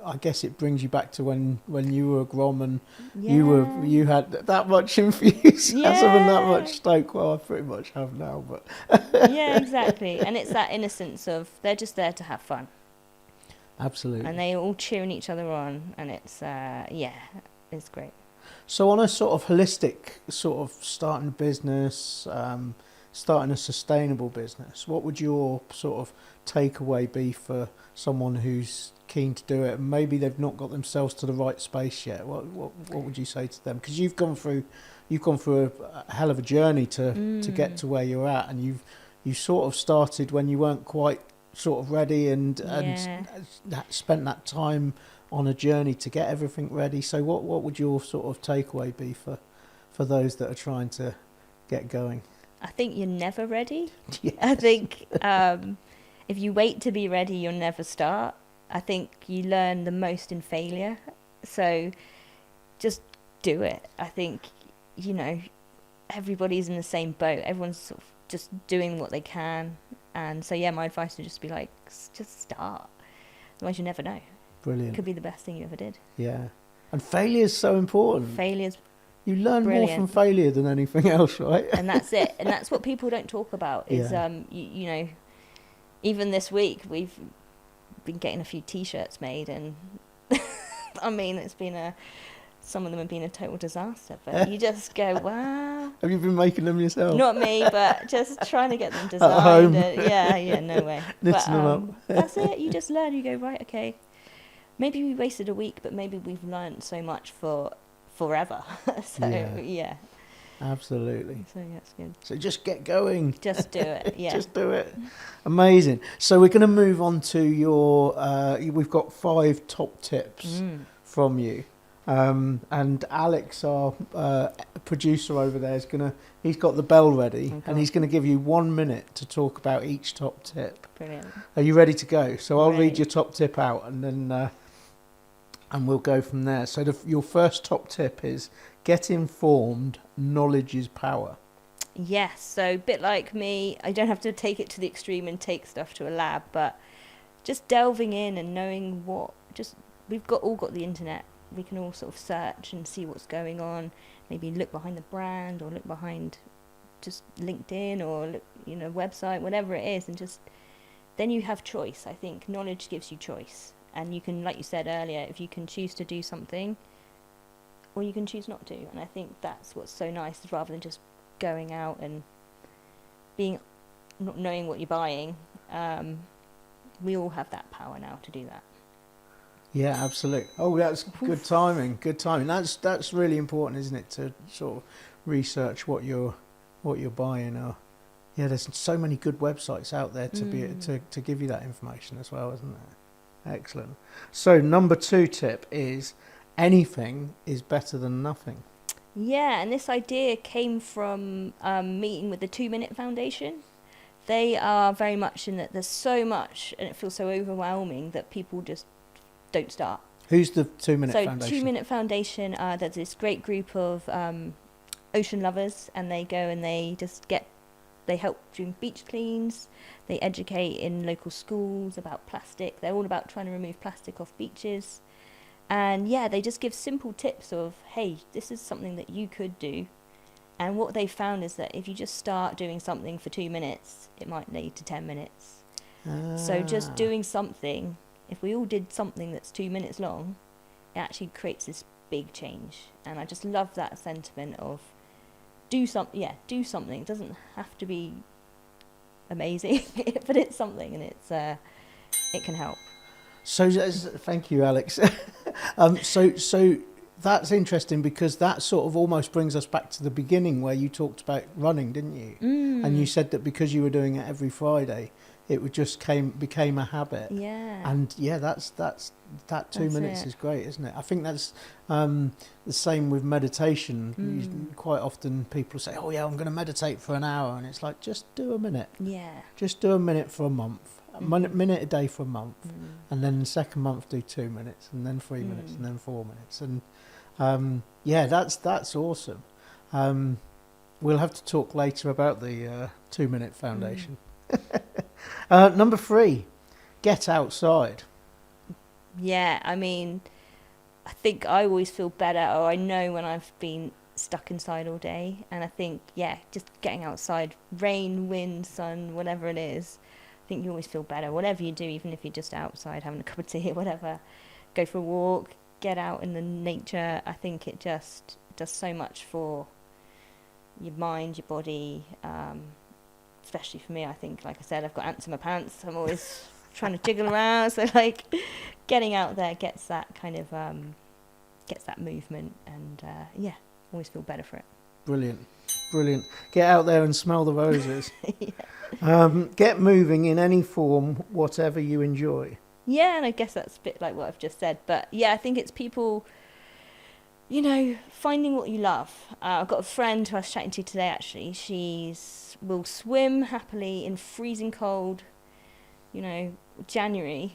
Speaker 1: I guess it brings you back to when you were a Grom and you had that much enthusiasm and that much stoke. Well, I pretty much have now, but
Speaker 2: yeah, exactly. And it's that innocence of they're just there to have fun.
Speaker 1: Absolutely.
Speaker 2: And they all cheering each other on, and it's it's great.
Speaker 1: So on a sort of holistic sort of starting a business, starting a sustainable business, what would your sort of takeaway be for someone who's keen to do it and maybe they've not got themselves to the right space yet? What would you say to them? Because you've gone through a hell of a journey to get to where you're at, and you sort of started when you weren't quite sort of ready and spent that time on a journey to get everything ready. So what would your sort of takeaway be for those that are trying to get going?
Speaker 2: I think you're never ready.
Speaker 1: Yes.
Speaker 2: I think if you wait to be ready, you'll never start. I think you learn the most in failure. So just do it. I think, you know, everybody's in the same boat. Everyone's sort of just doing what they can. And so, yeah, my advice would just be like, just start. Otherwise you never know.
Speaker 1: Brilliant.
Speaker 2: It could be the best thing you ever did.
Speaker 1: Yeah. And failure is so important.
Speaker 2: Failure's
Speaker 1: You learn
Speaker 2: brilliant.
Speaker 1: more from failure than anything else, right?
Speaker 2: And that's it. And that's what people don't talk about is, you know, even this week we've been getting a few T-shirts made, and I mean, it's been some of them have been a total disaster, but you just go, wow.
Speaker 1: Have you been making them yourself?
Speaker 2: Not me, but just trying to get them
Speaker 1: At home.
Speaker 2: designed. Yeah, no way.
Speaker 1: Knitting them up.
Speaker 2: That's it. You just learn. You go, right, okay. Maybe we wasted a week, but maybe we've learned so much for forever. So, yeah.
Speaker 1: Absolutely.
Speaker 2: So, yeah, it's good.
Speaker 1: So just get going.
Speaker 2: Just do it, yeah.
Speaker 1: Just do it. Amazing. So we're going to move on to your, we've got 5 top tips from you. And Alex, our producer over there, he's got the bell ready, and he's going to give you 1 minute to talk about each top tip.
Speaker 2: Brilliant.
Speaker 1: Are you ready to go? So I'll
Speaker 2: Ready.
Speaker 1: read your top tip out, and then and we'll go from there. So your first top tip is get informed. Knowledge is power.
Speaker 2: Yes, so a bit like me, I don't have to take it to the extreme and take stuff to a lab, but just delving in and knowing we've all got the internet. We can all sort of search and see what's going on, maybe look behind the brand or look behind just LinkedIn or look, you know, website, whatever it is, and just then you have choice. I think knowledge gives you choice, and you can, like you said earlier, if you can choose to do something or you can choose not to, and I think that's what's so nice, is rather than just going out and not knowing what you're buying, we all have that power now to do that.
Speaker 1: Yeah, absolutely. Oh, that's good timing. Good timing. That's really important, isn't it? To sort of research what you're buying. Or yeah, there's so many good websites out there to give you that information as well, isn't there? Excellent. So number 2 tip is anything is better than nothing.
Speaker 2: Yeah, and this idea came from meeting with the 2 Minute Foundation. They are very much in that there's so much, and it feels so overwhelming that people just don't start.
Speaker 1: Who's the 2 Minute Foundation?
Speaker 2: So 2 Minute Foundation, there's this great group of ocean lovers, and they go and they help during beach cleans, they educate in local schools about plastic. They're all about trying to remove plastic off beaches, And yeah, they just give simple tips of, hey, this is something that you could do. And what they found is that if you just start doing something for 2 minutes, it might lead to 10 minutes. So just doing something, if we all did something that's 2 minutes long, it actually creates this big change. And I just love that sentiment of do something. It doesn't have to be amazing, but it's something, and it can help.
Speaker 1: So thank you, Alex. So that's interesting, because that sort of almost brings us back to the beginning where you talked about running, didn't you? And you said that because you were doing it every Friday, it would just became a habit.
Speaker 2: Yeah.
Speaker 1: And yeah, that 2 minutes is great, isn't it? I think that's the same with meditation. Quite often people say, "Oh yeah, I'm going to meditate for an hour," and it's like, just do a minute. Yeah. Just do a minute for a month. A minute a day for a month, and then the second month do 2 minutes, and then 3 minutes, and then 4 minutes, and yeah, that's awesome. We'll have to talk later about the 2 minute foundation. Number 3, get outside.
Speaker 2: Yeah, I mean, I think I always feel better, or I know when I've been stuck inside all day, and I think, yeah, just getting outside, rain, wind, sun, whatever it is, I think you always feel better. Whatever you do, even if you're just outside having a cup of tea or whatever, go for a walk, get out in the nature. I think it just does so much for your mind, your body, especially for me. I think, like I said, I've got ants in my pants. I'm always trying to jiggle around, so like getting out there gets that kind of gets that movement, and yeah, always feel better for it.
Speaker 1: Brilliant. Get out there and smell the roses. Get moving in any form, whatever you enjoy.
Speaker 2: Yeah, and I guess that's a bit like what I've just said, but yeah, I think it's people, you know, finding what you love. I've got a friend who I was chatting to today, actually. Will swim happily in freezing cold, you know, January,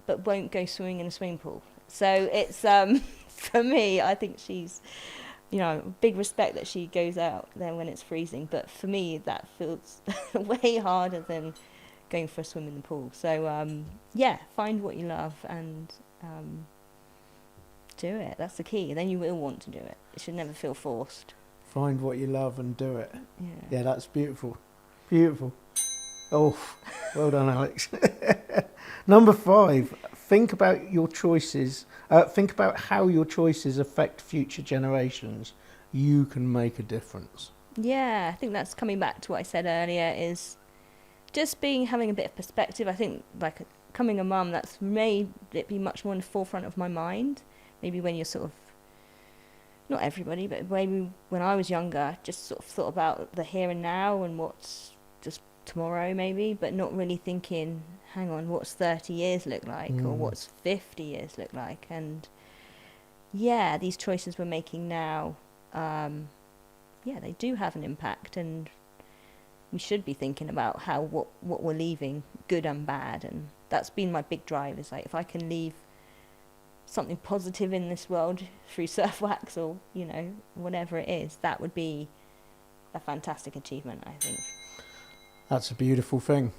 Speaker 2: but won't go swimming in a swimming pool. So it's, for me, I think she's, you know, big respect that she goes out there when it's freezing. But for me, that feels way harder than going for a swim in the pool. So, yeah, find what you love and do it. That's the key. Then you will want to do it. It should never feel forced.
Speaker 1: Find what you love and do it. Yeah, that's beautiful. Beautiful. Oh, well done, Alex. Number 5, think about your choices. Think about how your choices affect future generations. You can make a difference.
Speaker 2: Yeah, I think that's coming back to what I said earlier, is just having a bit of perspective. I think, like, becoming a mum, that's made it be much more in the forefront of my mind. Maybe when you're sort of, not everybody, but maybe when I was younger, just sort of thought about the here and now and what's just tomorrow maybe, but not really thinking, hang on, what's 30 years look like, or what's 50 years look like. And yeah, these choices we're making now, yeah, they do have an impact, and we should be thinking about what we're leaving, good and bad. And that's been my big drive, is like, if I can leave something positive in this world through surf wax, or, you know, whatever it is, that would be a fantastic achievement, I think.
Speaker 1: That's a beautiful thing.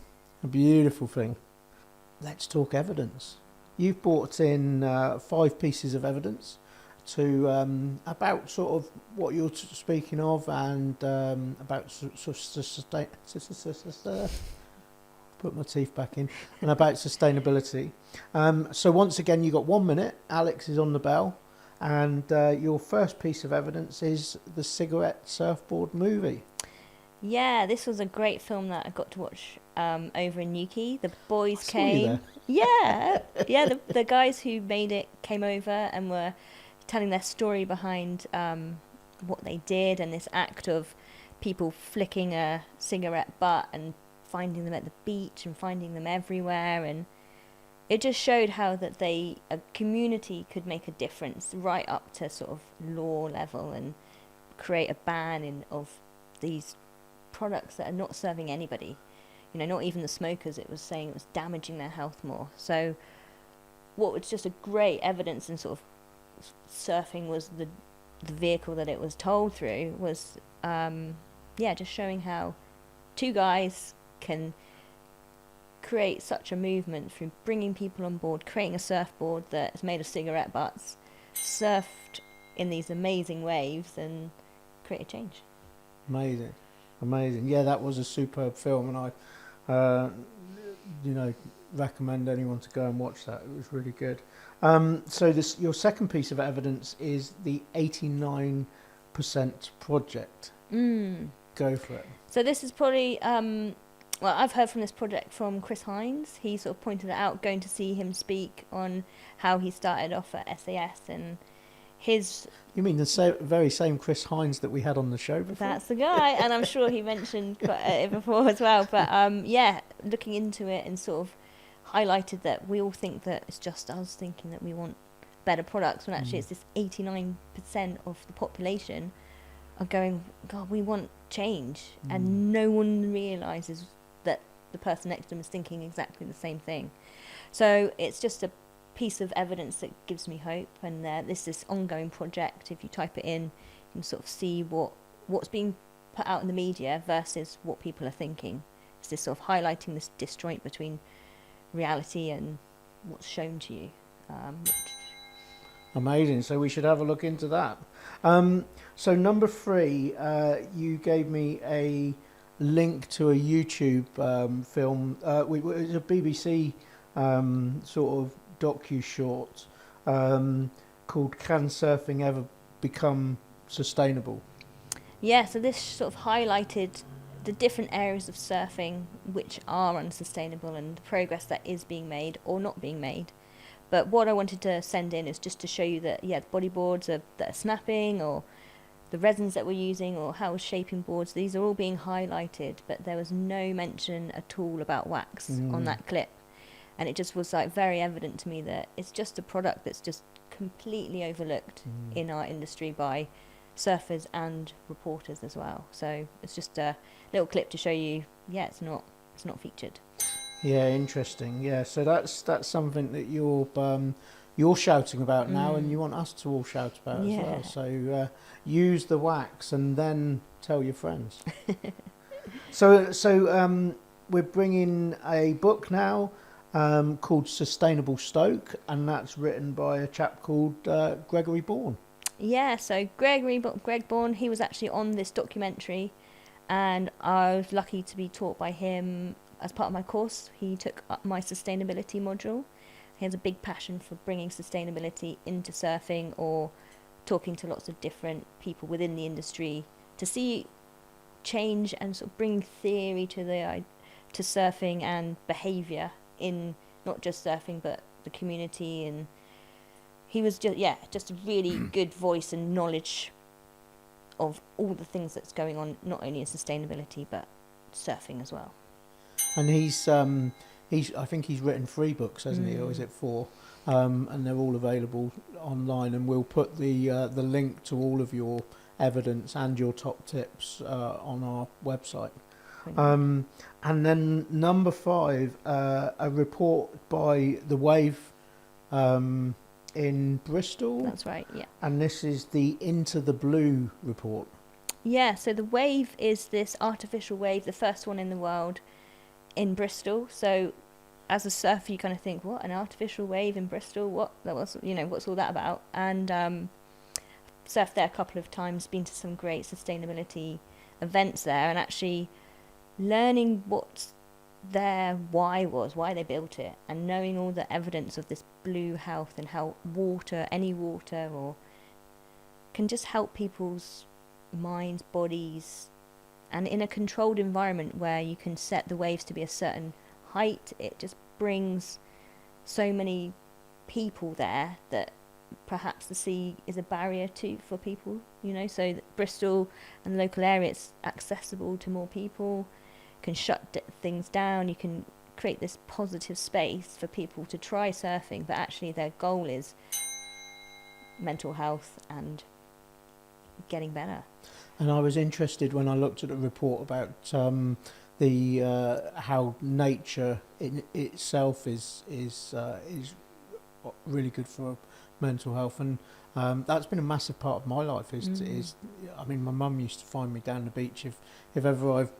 Speaker 1: Let's talk evidence. You've brought in 5 pieces of evidence to about sort of what you're speaking of, and about put my teeth back in, and about sustainability. So once again, you got 1 minute. Alex is on the bell, and your first piece of evidence is the Cigarette Surfboard movie.
Speaker 2: Yeah, this was a great film that I got to watch over in Newquay. The boys
Speaker 1: I
Speaker 2: came.
Speaker 1: saw you there.
Speaker 2: Yeah. The guys who made it came over and were telling their story behind what they did, and this act of people flicking a cigarette butt and finding them at the beach and finding them everywhere. And it just showed how that a community could make a difference right up to sort of law level, and create a ban of these products that are not serving anybody, you know, not even the smokers. It was saying it was damaging their health more. So what was just a great evidence in sort of surfing was the vehicle that it was told through was just showing how 2 guys can create such a movement through bringing people on board, creating a surfboard that is made of cigarette butts, surfed in these amazing waves, and create a change.
Speaker 1: Amazing. Yeah, that was a superb film, and I, recommend anyone to go and watch that. It was really good. So your second piece of evidence is the 89% project. Go for it.
Speaker 2: So this is probably, I've heard from this project from Chris Hines. He sort of pointed it out, going to see him speak on how he started off at SAS and his...
Speaker 1: You mean the very same Chris Hines that we had on the show before?
Speaker 2: That's the guy, and I'm sure he mentioned it before as well. But looking into it and sort of highlighted that we all think that it's just us thinking that we want better products, when actually it's this 89% of the population are going, God, we want change, and no one realises that the person next to them is thinking exactly the same thing. So it's just a piece of evidence that gives me hope, and this ongoing project. If you type it in, you can sort of see what's being put out in the media versus what people are thinking. It's this sort of highlighting this disjoint between reality and what's shown to you.
Speaker 1: Amazing. So we should have a look into that. So number 3, you gave me a link to a YouTube film. It was a BBC sort of docu-short called "Can Surfing Ever Become Sustainable?"
Speaker 2: Yeah, so this sort of highlighted the different areas of surfing which are unsustainable and the progress that is being made or not being made. But what I wanted to send in is just to show you that, the bodyboards that are snapping, or the resins that we're using, or how we're shaping boards, these are all being highlighted, but there was no mention at all about wax on that clip. And it just was very evident to me that it's just a product that's just completely overlooked in our industry by surfers and reporters as well. So it's just a little clip to show you, it's not featured.
Speaker 1: Yeah, interesting. Yeah, so that's something that you're shouting about now, and you want us to all shout about as well. So use the wax and then tell your friends. So we're bringing a book now called Sustainable Stoke, and that's written by a chap called Gregory Bourne. Yeah,
Speaker 2: so Greg Bourne, he was actually on this documentary, and I was lucky to be taught by him as part of my course. He took up my sustainability module. He has a big passion for bringing sustainability into surfing, or talking to lots of different people within the industry to see change and sort of bring theory to surfing and behaviour in not just surfing but the community. And he was just a really good voice and knowledge of all the things that's going on, not only in sustainability but surfing as well.
Speaker 1: And I think he's written 3 books, hasn't he, or is it 4? And they're all available online, and we'll put the link to all of your evidence and your top tips on our website. And then number 5, a report by the Wave in Bristol.
Speaker 2: That's right, yeah.
Speaker 1: And this is the Into the Blue report.
Speaker 2: Yeah, so the Wave is this artificial wave, the first one in the world, in Bristol. So as a surfer, you kind of think, what, an artificial wave in Bristol? What's all that about? And surfed there a couple of times, been to some great sustainability events there, and actually learning what their why they built it, and knowing all the evidence of this blue health and how any water or can just help people's minds, bodies, and in a controlled environment where you can set the waves to be a certain height. It just brings so many people there that perhaps the sea is a barrier for people, so that Bristol and the local area, it's accessible to more people, can shut things down, you can create this positive space for people to try surfing, but actually their goal is mental health and getting better.
Speaker 1: And I was interested when I looked at the report about how nature in itself is really good for mental health, and that's been a massive part of my life. My mum used to find me down the beach if ever I've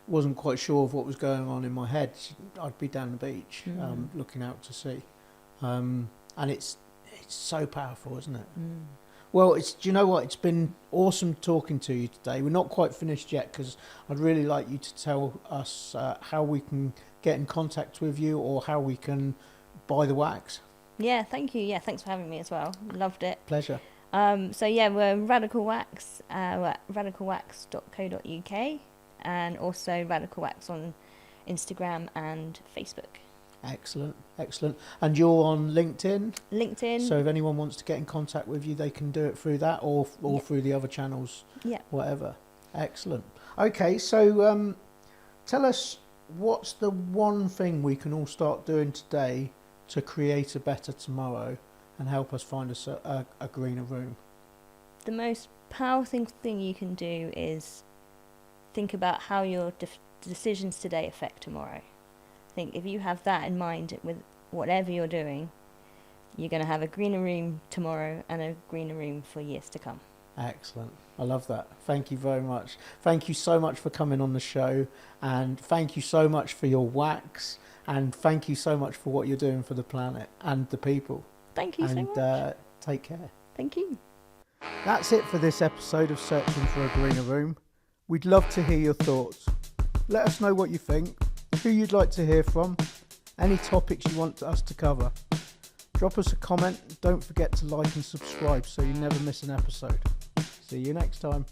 Speaker 1: wasn't quite sure of what was going on in my head, I'd be down the beach looking out to sea. And it's so powerful, isn't it? Well, do you know what? It's been awesome talking to you today. We're not quite finished yet, because I'd really like you to tell us how we can get in contact with you, or how we can buy the wax.
Speaker 2: Yeah, thank you. Yeah, thanks for having me as well. Loved it.
Speaker 1: Pleasure.
Speaker 2: So yeah, we're Radical Wax, we're at radicalwax.co.uk, and also Radical Wax on Instagram and Facebook.
Speaker 1: Excellent, excellent. And you're on LinkedIn?
Speaker 2: LinkedIn.
Speaker 1: So if anyone wants to get in contact with you, they can do it through that, or through the other channels, whatever. Excellent. Okay, so tell us, what's the one thing we can all start doing today to create a better tomorrow and help us find a greener room?
Speaker 2: The most powerful thing you can do is think about how your decisions today affect tomorrow. I think if you have that in mind with whatever you're doing, you're going to have a greener room tomorrow and a greener room for years to come.
Speaker 1: Excellent. I love that. Thank you very much. Thank you so much for coming on the show, and thank you so much for your wax, and thank you so much for what you're doing for the planet and the people.
Speaker 2: Thank you so much.
Speaker 1: Take care.
Speaker 2: Thank you.
Speaker 1: That's it for this episode of Searching for a Greener Room. We'd love to hear your thoughts. Let us know what you think, who you'd like to hear from, any topics you want us to cover. Drop us a comment. Don't forget to like and subscribe so you never miss an episode. See you next time.